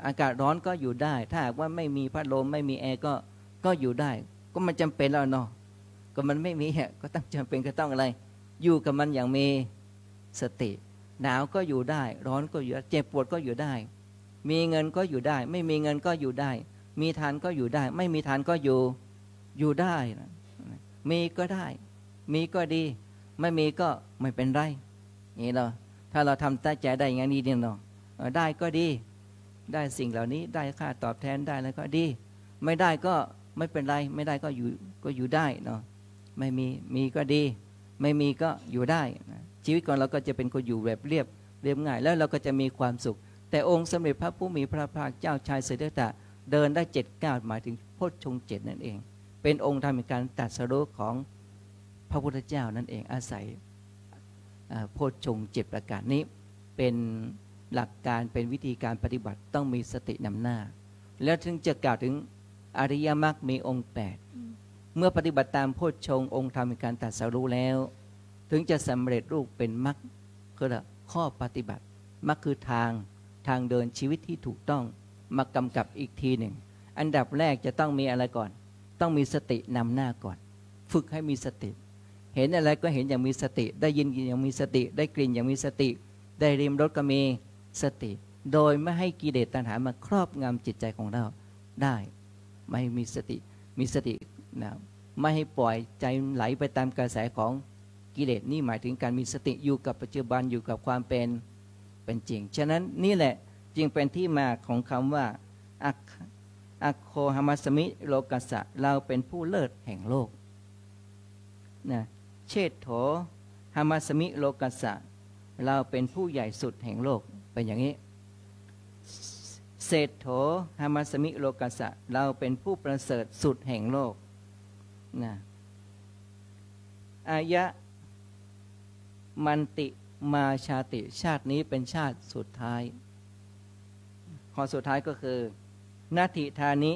อากาศร้อนก็อยู่ได้ถ้าหากว่าไม่มีพัดลมไม่มีแอร์ก็อยู่ได้ก็มันจำเป็นแล้วเนาะก็มันไม่มีก็ต้องจำเป็นก็ต้องอะไรอยู่กับมันอย่างมีสติหนาวก็อยู่ได้ร้อนก็อยู่เจ็บปวดก็อยู่ได้มีเงินก็อยู่ได้ไม่มีเงินก็อยู่ได้มีทานก็อยู่ได้ไม่มีทานก็อยู่ได้นะมีก็ได้มีก็ดีไม่มีก็ไม่เป็นไรนี่เนาะถ้าเราทำตั้งใจได้อย่างนี้เนี่ยเนาะได้ก็ดีได้สิ่งเหล่านี้ได้ค่าตอบแทนได้แล้วก็ดีไม่ได้ก็ไม่เป็นไรไม่ได้ก็อยู่ได้เนาะไม่มีก็ดีไม่มีก็อยู่ได้นะชีวิตของเราก็จะเป็นคนอยู่แบบเรียบง่ายแล้วเราก็จะมีความสุขแต่องค์สมเด็จพระผู้มีพระภาคเจ้าชายสิทธัตถะเดินได้7 ก้าวหมายถึงโพชฌงค์ 7นั่นเองเป็นองค์ธรรมในการตรัสรู้ของพระพุทธเจ้านั่นเองอาศัยโพชฌงค์ 7ประการนี้เป็นหลักการเป็นวิธีการปฏิบัติต้องมีสตินำหน้าแล้วถึงจะกล่าวถึงอริยมรรคมีองค์8เมื่อปฏิบัติตามโพชฌงค์องค์ธรรมในการตรัสรู้แล้วถึงจะสำเร็จรูปเป็นมรรคคือข้อปฏิบัติมรรคคือทางเดินชีวิตที่ถูกต้องมากำกับอีกทีหนึ่งอันดับแรกจะต้องมีอะไรก่อนต้องมีสตินำหน้าก่อนฝึกให้มีสติเห็นอะไรก็เห็นอย่างมีสติได้ยินอย่างมีสติได้กลิ่นอย่างมีสติได้ริมรสก็มีสติโดยไม่ให้กิเลสตัณหามาครอบงำจิตใจของเราได้ไม่มีสตินะไม่ให้ปล่อยใจไหลไปตามกระแสของกิเลสนี่หมายถึงการมีสติอยู่กับปัจจุบันอยู่กับความเป็นจริงฉะนั้นนี่แหละจึงเป็นที่มาของคำว่าอัคโคหมัสมิโลกัสสะเราเป็นผู้เลิศแห่งโลกนะเชษโถหมัสมิโลกัสสะเราเป็นผู้ใหญ่สุดแห่งโลกเป็นอย่างนี้เศรษโถหมัสมิโลกัสสะเราเป็นผู้ประเสริฐสุดแห่งโลกนะอายะมันติมาชาติชาตินี้เป็นชาติสุดท้ายข้อสุดท้ายก็คือนาทิธานิ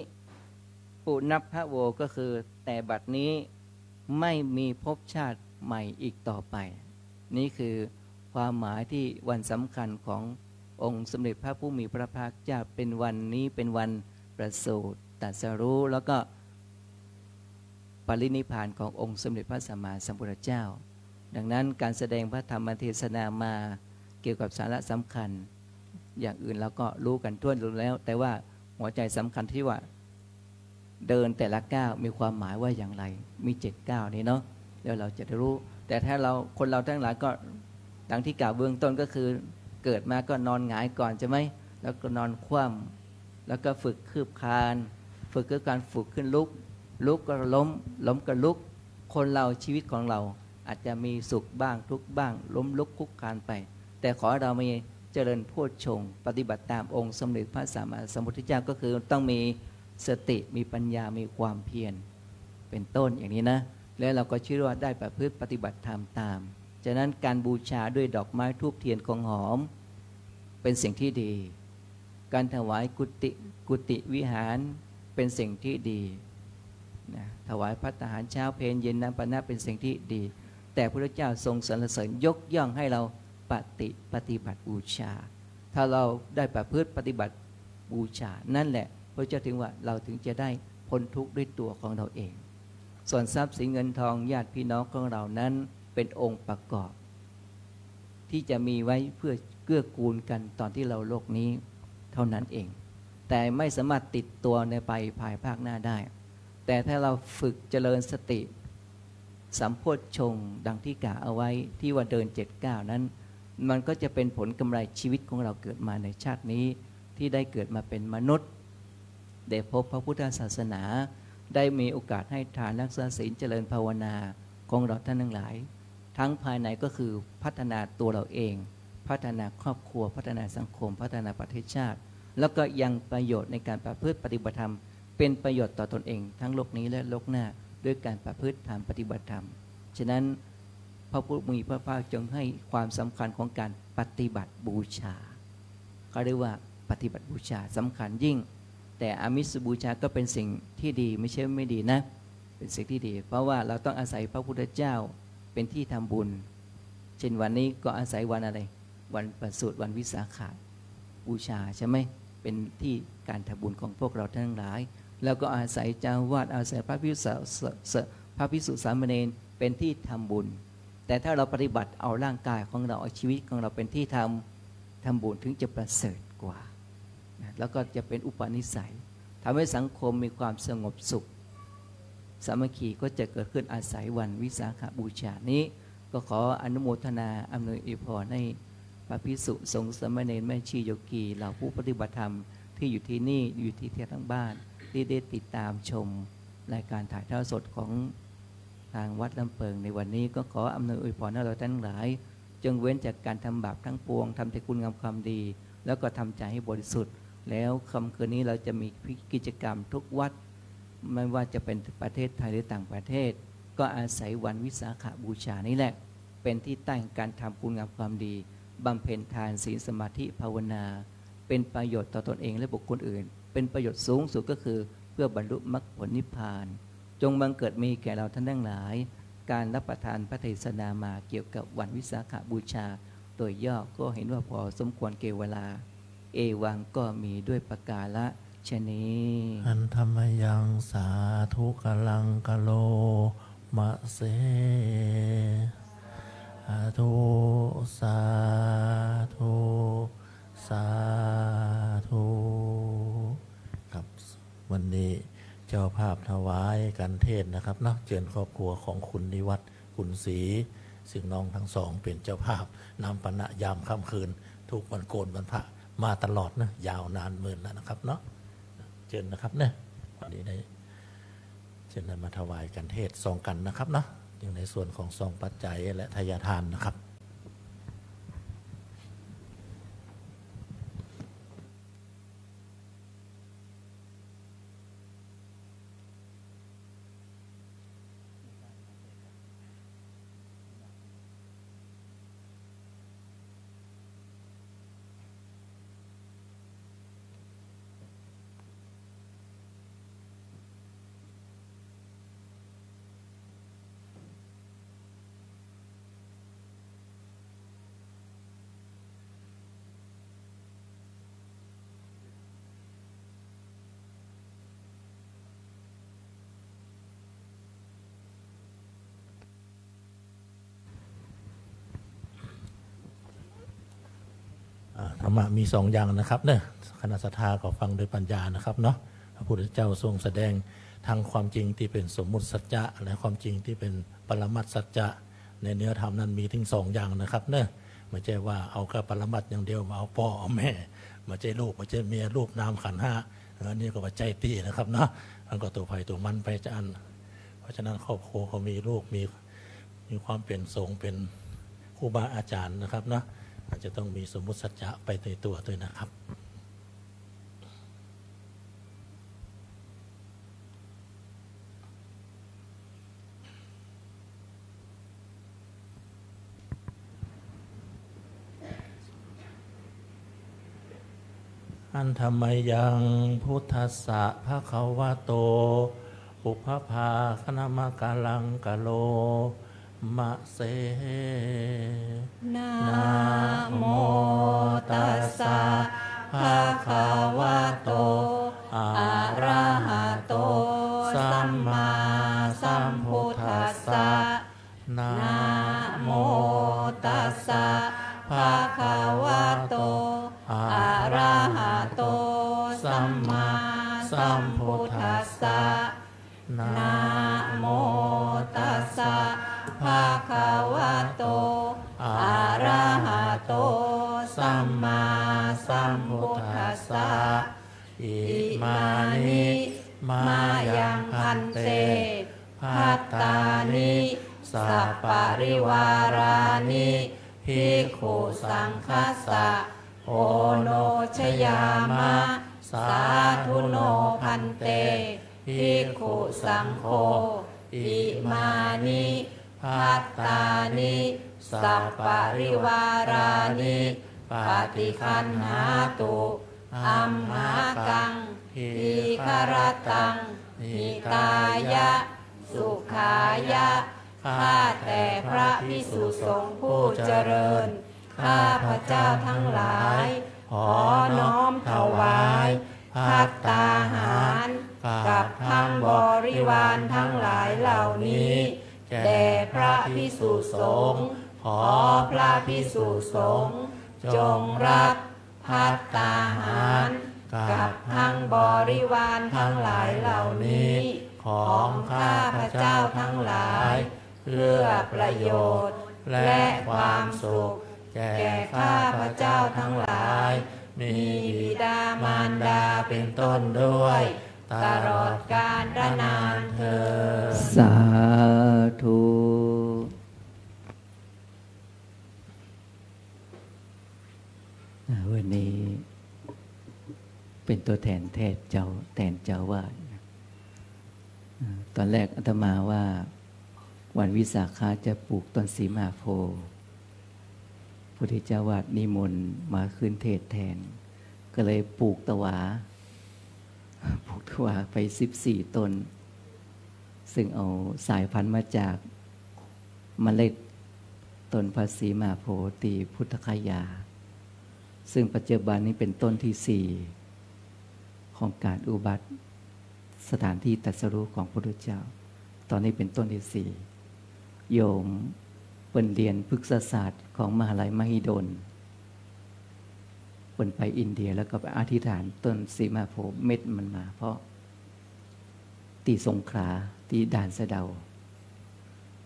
ปุณพพะโวก็คือแต่บัดนี้ไม่มีภพชาติใหม่อีกต่อไปนี่คือความหมายที่วันสำคัญขององค์สมเด็จพระผู้มีพระภาคเจ้าเป็นวันนี้เป็นวันประสูติตรัสรู้แล้วก็ปรินิพพานขององค์สมเด็จพระสัมมาสัมพุทธเจ้าดังนั้นการแสดงพระธรรมเทศนามาเกี่ยวกับสาระสำคัญอย่างอื่นเราก็รู้กันทั่วรู้แล้วแต่ว่าหัวใจสำคัญที่ว่าเดินแต่ละก้าวมีความหมายว่าอย่างไรมี7 ก้าวนี้เนาะแล้วเราจะได้รู้แต่ถ้าคนเราทั้งหลายก็ดังที่กล่าวเบื้องต้นก็คือเกิดมาก็นอนหงายก่อนใช่ไหมแล้วก็นอนคว่ำแล้วก็ฝึกคืบคลานฝึกคือการฝึกขึ้นลุกก็ล้มก็ลุกคนเราชีวิตของเราอาจจะมีสุขบ้างทุกข์บ้างล้มลุกคุกคลานไปแต่ขอเรามีเจริญโพชฌงค์ปฏิบัติตามองค์สมเด็จพระสัมมาสัมพุทธเจ้าก็คือต้องมีสติมีปัญญามีความเพียรเป็นต้นอย่างนี้นะแล้วเราก็เชื่อว่าได้ประพฤติปฏิบัติธรรมตามฉะนั้นการบูชาด้วยดอกไม้ธูปเทียนของหอมเป็นสิ่งที่ดีการถวายกุฏิวิหารเป็นสิ่งที่ดีนะถวายภัตตาหารเช้าเพลเย็นน้ำปานะเป็นสิ่งที่ดีแต่พระเจ้าทรงสรรเสริญยกย่องให้เราปฏิบัติบูชาถ้าเราได้ประพฤติปฏิบัติบูชานั่นแหละพระเจ้าถึงว่าเราถึงจะได้พ้นทุกข์ด้วยตัวของเราเองส่วนทรัพย์สินเงินทองญาติพี่น้องของเรานั้นเป็นองค์ประกอบที่จะมีไว้เพื่อเกื้อกูลกันตอนที่เราโลกนี้เท่านั้นเองแต่ไม่สามารถติดตัวในไปภายภาคหน้าได้แต่ถ้าเราฝึกเจริญสติสัมโพชฌงค์ดังที่กล่าวเอาไว้ที่ว่าเดิน7 ก้าวนั้นมันก็จะเป็นผลกำไรชีวิตของเราเกิดมาในชาตินี้ที่ได้เกิดมาเป็นมนุษย์ได้พบพระพุทธศาสนาได้มีโอกาสให้ทานรักษาศีลเจริญภาวนาของเราท่านทั้งหลายท ทั้งภายในก็คือพัฒนาตัวเราเองพัฒนาครอบครัวพัฒนาสังคมพัฒนาประเทศชาติแล้วก็ยังประโยชน์ในการประพฤติปฏิบัติธรรมเป็นประโยชน์ต่อตนเองทั้งโลกนี้และโลกหน้าด้วยการประพฤติธรรมปฏิบัติธรรมฉะนั้นพระพุทธมีพระภาคจงให้ความสำคัญของการปฏิบัติบูชาเขาเรียกว่าปฏิบัติบูชาสำคัญยิ่งแต่อามิสบูชาก็เป็นสิ่งที่ดีไม่ใช่ไม่ดีนะเป็นสิ่งที่ดีเพราะว่าเราต้องอาศัยพระพุทธเจ้าเป็นที่ทำบุญเช่นวันนี้ก็อาศัยวันอะไรวันประสูติวันวิสาขบูชาใช่ไหมเป็นที่การทำบุญของพวกเราทั้งหลายแล้วก็อาศัยเจ้าวาดอาศัยพระภิกษุสามเณรเป็นที่ทำบุญแต่ถ้าเราปฏิบัติเอาร่างกายของเราเอาชีวิตของเราเป็นที่ทำบุญถึงจะประเสริฐกว่านะแล้วก็จะเป็นอุปนิสัยทำให้สังคมมีความสงบสุขสามัคคีก็จะเกิดขึ้นอาศัยวันวิสาขบูชานี้ก็ขออนุโมทนาอำนวยอวยพรให้พระภิกษุสงฆ์สามเณรแม่ชีโยกีเหล่าผู้ปฏิบัติธรรมที่อยู่ที่นี่อยู่ที่ทั้งบ้านที่ได้ติดตามชมรายการถ่ายทอดสดของทางวัดลำเปิงในวันนี้ก็ขออำนวยอวยพรให้เราทั้งหลายจงเว้นจากการทำบาปทั้งปวงทำแต่คุณงามความดีแล้วก็ทำใจให้บริสุทธิ์แล้วค่ำคืนนี้เราจะมีกิจกรรมทุกวัดไม่ว่าจะเป็นประเทศไทยหรือต่างประเทศก็อาศัยวันวิสาขบูชานี่แหละเป็นที่ตั้งการทำคุณงามความดีบำเพ็ญทานศีลสมาธิภาวนาเป็นประโยชน์ต่อตนเองและบุคคลอื่นเป็นประโยชน์สูงสุดก็คือเพื่อบรรลุมรรคผลนิพพานจงบังเกิดมีแก่เราท่านทั้งหลายการรับประทานพระเทศนามาเกี่ยวกับวันวิสาขบูชาโดยย่อก็เห็นว่าพอสมควรเกเวลาเอวังก็มีด้วยประกาละชนี้อันธรรมยังสาธุกลังกะโลมะเสสาธุสาธุสาธุครับวันนี้เจ้าภาพถวายกันเทศนะครับเนาะเชิญครอบครัวของคุณนิวัฒน์คุณศรีซึ่งน้องทั้งสองเป็นเจ้าภาพนำปณะยามค่ำคืนทุกวันโกนวันพระมาตลอดนะยาวนานหมื่นแล้วนะครับเนาะเชิญนะครับเนี่ยวันนี้ได้เชิญมาถวายกันเทศซองกันนะครับเนาะอยู่ในส่วนของซองปัจจัยและทายทานนะครับธรรมะมีสองอย่างนะครับเนี่ยคณะสัทธาก็ฟังโดยปัญญานะครับเนาะพระพุทธเจ้าทรงแสดงทางความจริงที่เป็นสมมุติสัจจะและความจริงที่เป็นปรมัตถสัจจะในเนื้อธรรมนั้นมีถึงสองอย่างนะครับเนี่ยไม่ใช่ว่าเอาแค่ปรมัตถอย่างเดียวมาเอาพ่อเอาแม่มาใจลูกมาใจเมียรูปนามขันธ์ห้าอันนี้ก็ว่าใจตีนะครับเนาะมันก็ตัวไผ่ตัวมันไปจานเพราะฉะนั้นครอบครัวเขามีลูกมีความเป็นสงฆ์เป็นครูบาอาจารย์นะครับเนาะอาจจะต้องมีสมมุติสัจจะไปในตัวด้วยนะครับอันธรรมยังพุทธัสสะภะคะวะโตปุพพภาคณมกาลังกะโลมะเสนะโมตัสสะภะคะวะโตอะระหะโตสัมมาสัมพุทธัสสะนะโมตัสสะภะคะวะโตอะระหะโตสัมมาสัมพุทธัสสะนะโมตัสสะภะคะวะโตอะระหะโตสัมมาสัมพุทธัสสะอิมานิมายังพันเตภัตตานิ สัปปะริวารานิภิกขุสังคัสสะโอโนชยามะสาธุโนพันเตภิกขุสังโฆอิมานิภัตตานิสัปปะริวารานิปฏิคันหาตุอัมหากังหิคารตังหิตายะสุขายะข้าแต่พระภิกษุสงฆ์ผู้เจริญข้าพระเจ้าทั้งหลายขอน้อมถวายภัตตาหารกับทั้งบริวารทั้งหลายเหล่านี้แด่พระภิกษุสงฆ์ขอพระภิกษุสงฆ์จงรับภัตตาหารกับทั้งบริวารทั้งหลายเหล่านี้ของข้าพระเจ้าทั้งหลายเพื่อประโยชน์และความสุขแก่ข้าพระเจ้าทั้งหลายมีบิดามารดาเป็นต้นด้วยตลอดกาลนานเทอญสาธุวันนี้เป็นตัวแทนเจ้าวาดตอนแรกอาตมาว่าวันวิสาขะจะปลูกต้นสีมาโพธิ์พุทธเจ้าวาดนิมนต์มาขึ้นเทศแทนก็เลยปลูกตะหวาไป14 ต้นซึ่งเอาสายพันธุ์มาจากเมล็ดต้นพระศรีมาโพธิพุทธคยาซึ่งปัจจุบันนี้เป็นต้นที่4ของการอุบัติสถานที่ตรัสรู้ของพระพุทธเจ้าตอนนี้เป็นต้นที่4โยมเปิ่นเรียนพฤกษศาสตร์ของมหาลัยมหิดลเปิ่นไปอินเดียแล้วก็ไปอธิษฐานต้นสีมาโพธิ์เม็ดมันมาเพราะตีสงขลาตีด่านสะเดา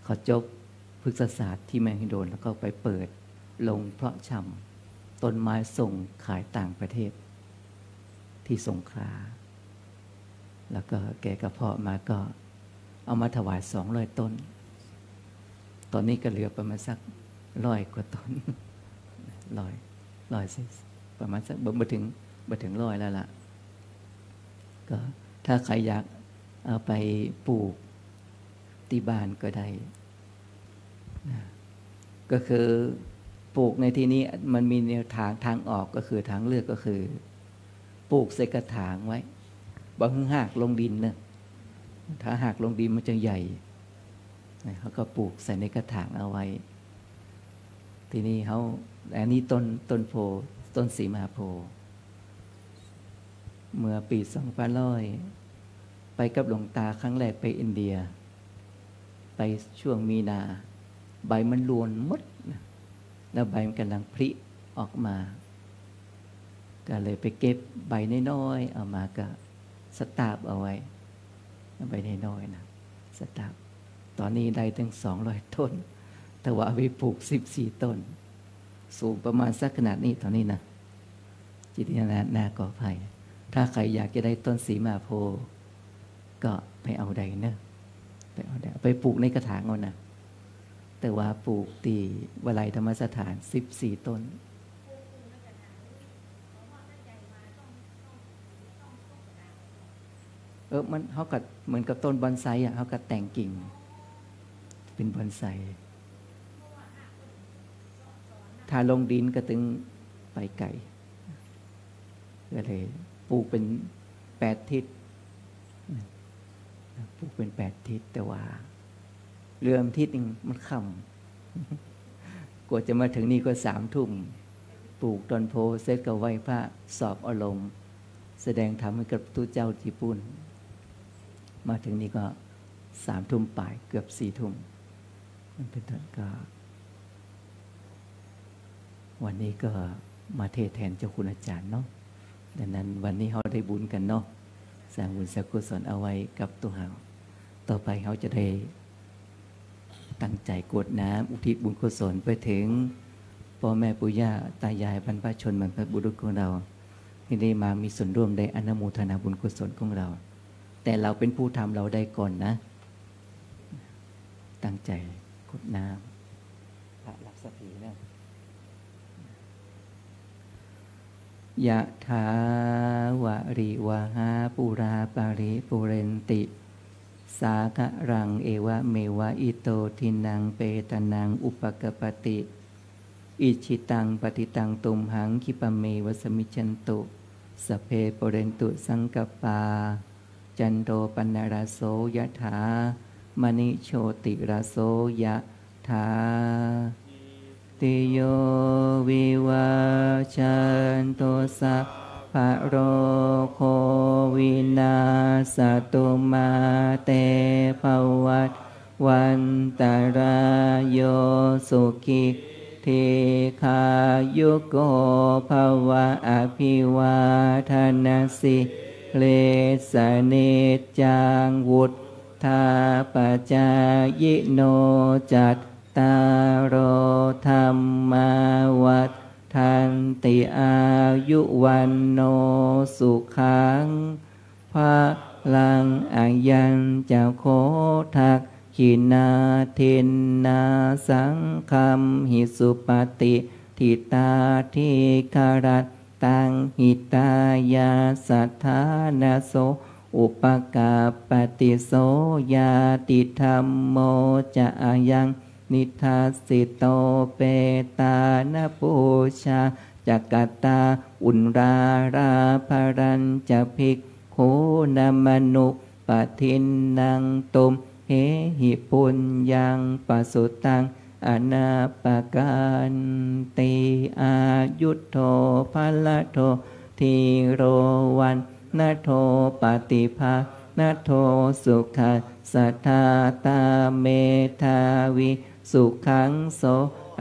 เขาจบพฤกษศาสตร์ที่มหิดลแล้วก็ไปเปิดลงเพาะชำต้นไม้ส่งขายต่างประเทศที่สงขลาแล้วก็แกกระเพาะมาก็เอามาถวาย200 ต้นตอนนี้ก็เหลือประมาณสัก100 กว่าต้น100สิประมาณสักบ่ถึง100แล้วล่ะก็ถ้าใครอยากเอาไปปลูกที่บ้านก็ได้นะก็คือปลูกในที่นี้มันมีแนวทางออกก็คือทางเลือกก็คือปลูกใส่กระถางไว้บ่ให้หักลงดินนะถ้าหักลงดินมันจะใหญ่เขาก็ปลูกใส่ในกระถางเอาไว้ทีนี้เขาอันนี้ต้นโพต้นสีมาโพเมื่อปี2500ไปกับหลวงตาครั้งแรกไปอินเดียไปช่วงมีนาใบมันรวนหมดแล้วใบมันกำลังผลิออกมาก็เลยไปเก็บใบน้อยๆเอามาก็สตาร์ฟเอาไว้ใบน้อยๆนะสตาร์ฟตอนนี้ได้ถึง200 ต้นแต่ว่าเอาไปปลูก14 ต้นสูงประมาณสักขนาดนี้ตอนนี้นะจิตนาก่อไผ่ถ้าใครอยากจะได้ต้นสีมาโพก็ไปเอาใดเนอะไปปลูกในกระถางเอานะแต่ว่าปลูกตีวลัยธรรมสถาน14 ต้นมันเขาก็เหมือนกับต้นบอนไซอ่ะเขาก็แต่งกิ่งเป็นบอนไซถ้าลงดินก็ถึงไปไก่ก็เลยปลูกเป็น8 ทิศปลูกเป็น8 ทิศแต่ว่าเรือมทิศนึงมันค่ำกว่าจะมาถึงนี่ก็3 ทุ่มปลูกต้นโพเสร็จก็ไหว้พระสอบอารมณ์แสดงธรรมให้กับทุเจ้าญี่ปุ่นมาถึงนี่ก็3 ทุ่มปลายเกือบ4 ทุ่มมันเป็นต้นก็วันนี้ก็มาเทศแทนเจ้าคุณอาจารย์เนาะดังนั้นวันนี้เราได้บุญกันเนาะสร้างบุญสร้างกุศลเอาไว้กับตัวเราต่อไปเราจะได้ตั้งใจกรวดน้ำอุทิศบุญกุศลไปถึงพ่อแม่ปู่ย่าตายายบรรพชนบรรพบุรุษของเราที่ได้มามีส่วนร่วมในอนุโมทนาบุญกุศลของเราแต่เราเป็นผู้ทำเราได้ก่อนนะตั้งใจ พุทธนามพระลักษณีนะยะถาวะริวหาปุราปาริปุเรนติสาคะรังเอวะเมวะอิโตทินังเปตนังอุปกปติอิชิตังปฏิตังตุมหังคิปะเมวะสมิจฉันตุสเพปุเรนตุสังกปาจันโทปนรโสยะถามณิโชติรโสยะถาติโยวิวาชันโตสัพพะโรโควินาสตุมาเตภวัตวันตรายโยสุขิทีขายุโกภวะอภิวาทนาสิเลสเนจังวุฒธาปจายโนจัตตารโอธรรมาวัฏทันติอายุวันโนสุขังภะลังอายัญจะโคทักขินาทินนาสังคัมหิสุปฏิทิตาทิคารัตตังหิตายาสัทธานาโสอุปกาปฏิโสยาติธรรมโมจะอายังนิทัสสิโตเปตานปูชาจักตาอุนราราภรัญจะภิกขุนามนุปทินนางตุมเหหิปุญญังปสุตังอนาปการติอายุทโธภลโธทีโรวันนาโธปฏิภาณโธสุขสัทธาตาเมธาวิสุขังโส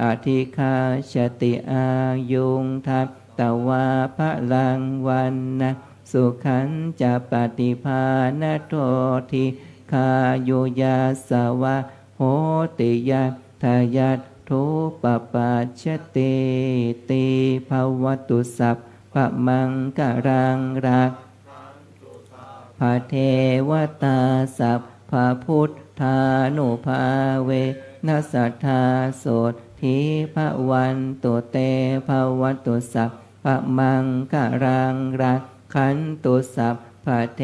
อธิคาชติอายุงทัพตวาพะลังวันนะสุขันจะปฏิภาณโธทิคายุยาสวะโหติยาทายัตทุปปัจฉติติภวตุสัพพะมังกรังรักพระเทวตาสัพพะพุทธานุภาเวนัสสัทธาโสทิภวันตุเตภวตุสัพพะมังกรังรักขันตุสัพพะเท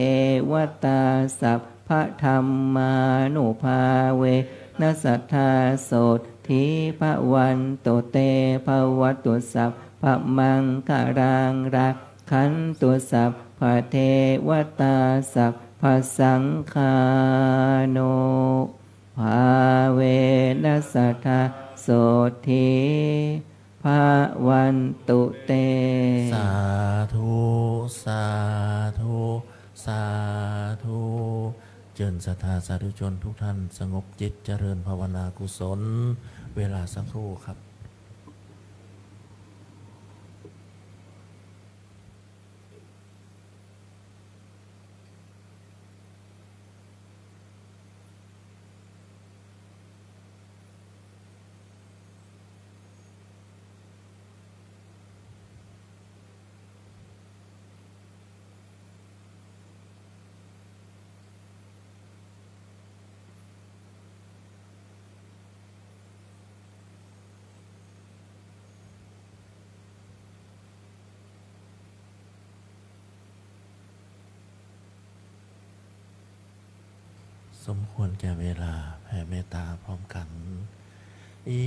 วตาสัพพะธรรมานุภาเวนัสสัทธาโสทิภวันตุเตภวตุสัพพะมังกรังรักขันตุสัพพะเทวตาสัพพะสังฆาโนภาเวนัสสัทธาโสทิภวันตุเตสาธุสาธุสาธุเจริญศรัทธาสาธุชนทุกท่านสงบจิตเจริญภาวนากุศลเวลาสักครู่ครับสมควรแก่เวลาแผ่เมตตาพร้อมกันอิ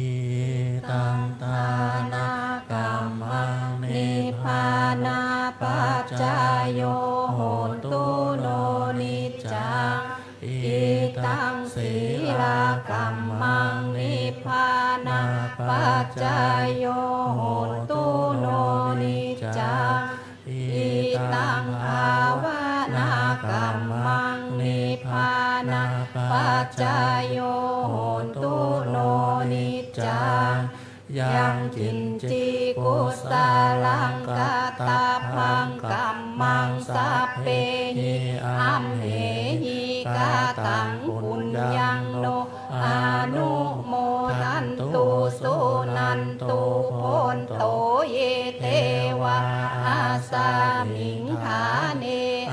ตังทานะกัมมังนิพพานาปัจจายโยโหตุโนนิจจังอิตังศีลากัมมังนิพพานาปัจจายโยโหตุโนนิจจังอิตังภาวนากัมมังนิพพานาปัจจายโยโหตุโนนิจจังยังจินจิกุสาลังกตาพังกัมมังสัพเพหิอัมเหหิกาตังปุญญังโนอานุโมทันตุสุนันตุโพนโตเยเทวาอาสามิงหาเน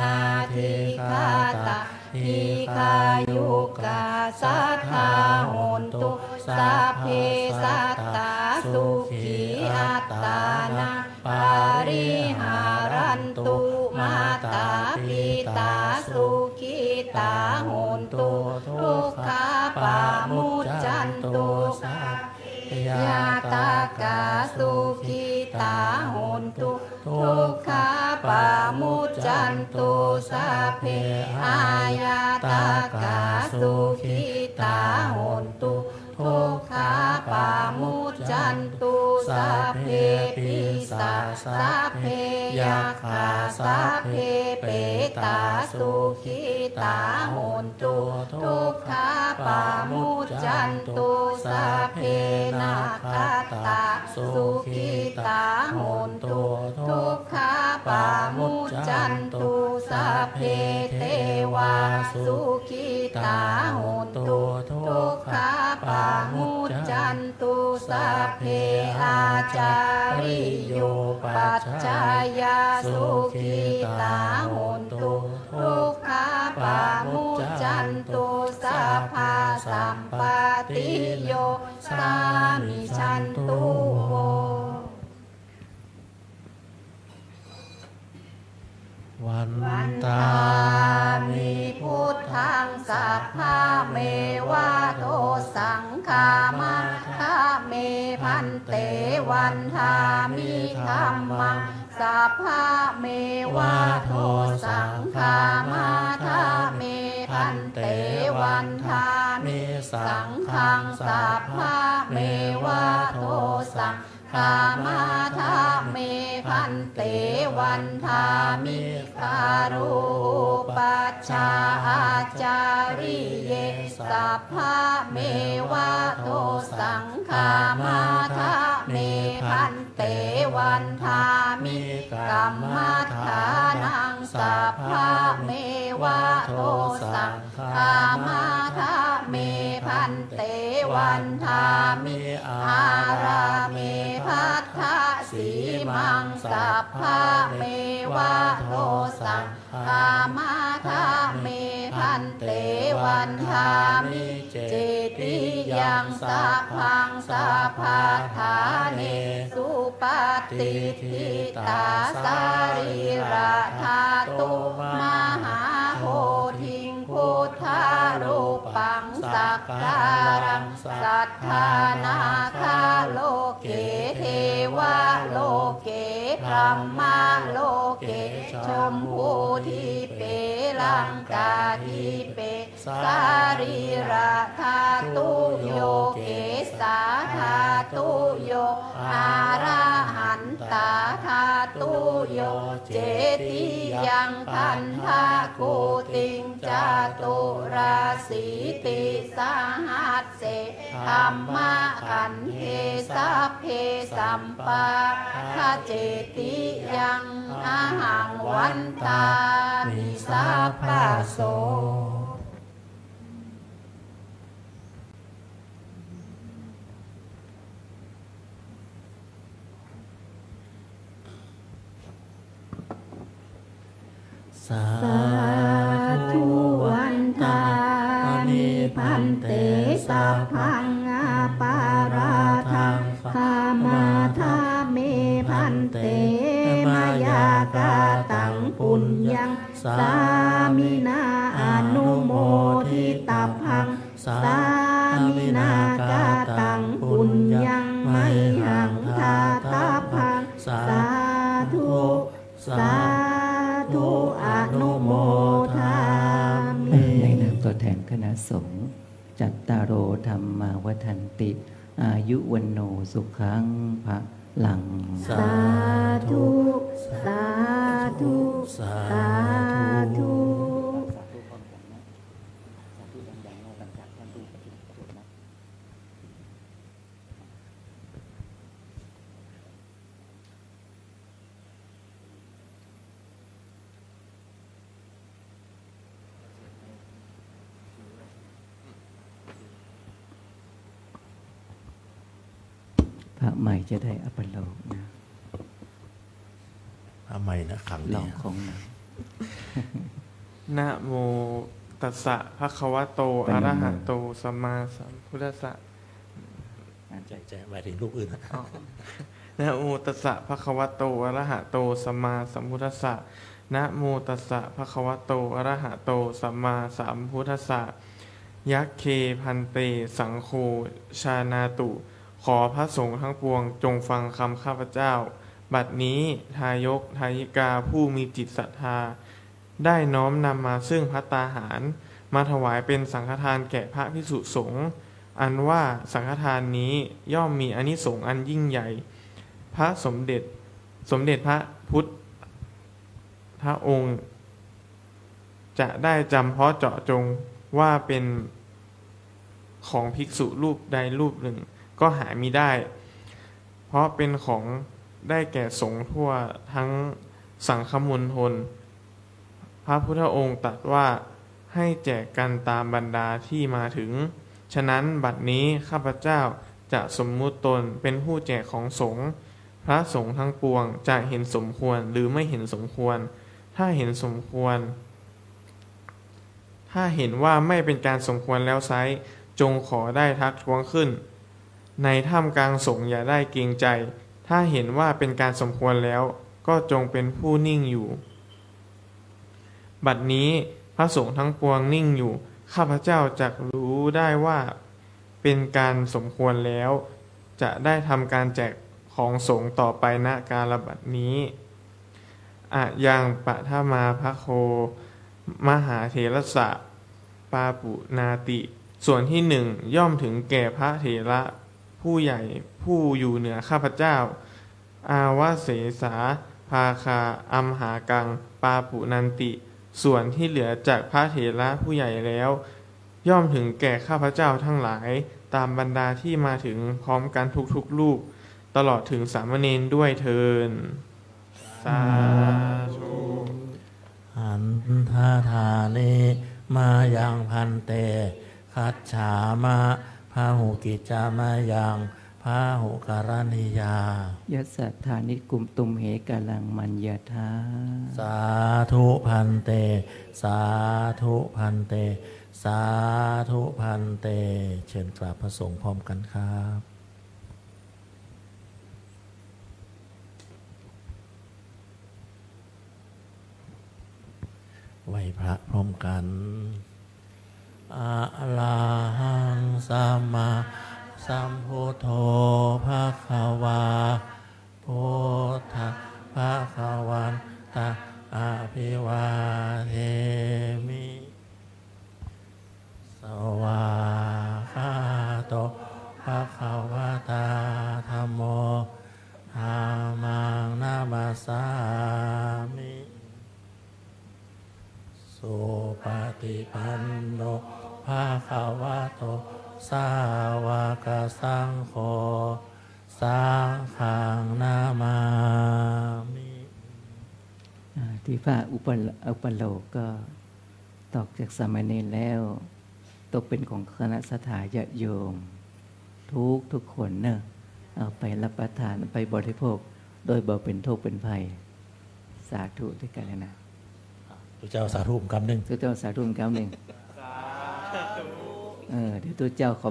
อาทิคาตาทิคายุกาสัทธาโหนตุส สัพเพสัตตาสุขีอัตตานังปาริหารันตุมาตาปิตาสุขิตาโหนตุทุกขาปามุจจันตุสัพยาตากาสุขิตาโหนตุทุกขาปามุจจันตุสัพเพอายาตากาสุขิตาโหนตุทุกขาปามุจจันตุสัพเพปิสาสัพเพยัคขาสัพเพเปตาสุขิตาโหนตุทุกขาปามุจจันตุสัพเพนาคตาสุขิตาโหนตุทุกขาปามุจจันตุสัพเพเทวาสุขิตาโหนตุทุกขาปามุจจันตุสัพเพอาจาริโยปัจจายาสุขิตาโหนตุทุกขาปามุจจันตุสัพพะสัมปติโยสามิชันตุโหวันตามิพุทธังสัพพะเมวะโทสังฆามาคาเมพันเตวันทามิธัมมังสัพพะเมวะโทสังฆามาคาเมพันเตวันทามิสังฆังสัพพะเมวะโทสังฆามาทาเมพันเตวันทามิคารุปัชฌาอาจาริเยสัพพะเมวะโทสังฆามาทาเมพันเตวันทามิกัมมัฏฐานังสัพพะเมวะโทสังฆามาทาเมพันเตวันทามิอาราเมพัทธะสีมังสัพพะเมวะโทสังฆามาทาเมพันเตวันทามิเจติยังสัพพังสัพพะทาเนสุปฏิทิตาสาริระธาตุมหาโพธิงพุทธารูปังสักการังสัทธานาคาโลเกเทวะโลเกพรหมโลเกชมพูทิเปลังกาทิเปสาริระธาตุโยเกสาธาตุโยอาระหันตาธาตุโยเจติยังคันธากุติงจาตุราสีติสหัสเสธรรมะขันเทสัพเพสัมปะทะเจติยังอาหังวันตามิสัพพะโสสาธุวันตานิพันเตสัพพังอาปาราทังคามาทาเมพันเตมายากาตังปุญญังสามินาอนุโมทิตาพังสามินากาตังปุญญังไมหังทาตาพังสาธุสาธุอนุโมทามิในนามตัวแทนคณะสงฆ์จัตตารโอธรรมาวัฏันติอายุวันโนสุขังภะลังสาธุสาธุสาธุ พระใหม่จะได้อัปโลกนะพระใหม่นะคำนี้ลองของนะ นะโมตัสสะภะคะวะโตอะระหะโตสัมมาสัมพุทธัสสะ แจกไปถึงรูปอื่นนะ นะโมตัสสะภะคะวะโตอะระหะโตสัมมาสัมพุทธัสสะนะโมตัสสะภะคะวะโตอะระหะโตสัมมาสัมพุทธัสสะยัคเคพันเตสังโฆชานาตุขอพระสงฆ์ทั้งปวงจงฟังคำข้าพเจ้าบัดนี้ทายกทายิกาผู้มีจิตศรัทธาได้น้อมนำมาซึ่งภัตตาหารมาถวายเป็นสังฆทานแก่พระภิกษุสงฆ์อันว่าสังฆทานนี้ย่อมมีอานิสงส์อันยิ่งใหญ่พระสมเด็จพระพุทธองค์จะได้จำเพาะเจาะจงว่าเป็นของภิกษุรูปใดรูปหนึ่งก็หามิได้ เพราะเป็นของได้แก่สงฆ์ทั่วทั้งสังฆมณฑลพระพุทธองค์ตรัสว่าให้แจกกันตามบรรดาที่มาถึงฉะนั้นบัดนี้ข้าพเจ้าจะสมมุติตนเป็นผู้แจกของสงฆ์พระสงฆ์ทั้งปวงจะเห็นสมควรหรือไม่เห็นสมควรถ้าเห็นสมควรถ้าเห็นว่าไม่เป็นการสมควรแล้วไซร้จงขอได้ทักท้วงขึ้นในท่ามกลางสงฆ์อย่าได้เกรงใจถ้าเห็นว่าเป็นการสมควรแล้วก็จงเป็นผู้นิ่งอยู่บัดนี้พระสงฆ์ทั้งปวงนิ่งอยู่ข้าพเจ้าจักรู้ได้ว่าเป็นการสมควรแล้วจะได้ทำการแจกของสงฆ์ต่อไปณกาลบัดนี้อะยังปะทามาภโคมหาเถรสะปาปุนาติส่วนที่หนึ่งย่อมถึงแก่พระเถระผู้ใหญ่ผู้อยู่เหนือข้าพเจ้าอาวเสสาภาคาอัมหากังปาปุนันติส่วนที่เหลือจากพระเถระผู้ใหญ่แล้วย่อมถึงแก่ข้าพเจ้าทั้งหลายตามบรรดาที่มาถึงพร้อมกันทุกๆรูปตลอดถึงสามเณรด้วยเทินสาธุ หันทาธานิมายังพันเตคัจฉามะพาหุกิจามายังพาหุการณิยายัสสะธานิกุมตุมเหกาลังมัญญาธาสาธุพันเตสาธุพันเตสาธุพันเตเชิญกราบพระสงฆ์พร้อมกันครับไหว้พระพร้อมกันอะระหังสัมมาสัมพุทโธภะคะวาพุทธภะคะวันตะอะภิวาเทมิสวากขาโตภะคะวะตาธัมโมธัมมังนามัสสามิสุปฏิปันโนภะคะวะโตสาวกสังโฆสังฆังนามามิที่พระอุปโลกก็ตอกจากสามเณรแล้วตกเป็นของคณะสถาญาติโยมทุกคนเนอะเอาไปรับประทานไปบริโภคโดยบ่เป็นโทษเป็นภัยสาธุด้วยกันนะตัวเจ้าสาธุคำหนึ่งตัวเจ้าสาธุคำหนึ่งเดี๋ยวตัวเจ้าขอ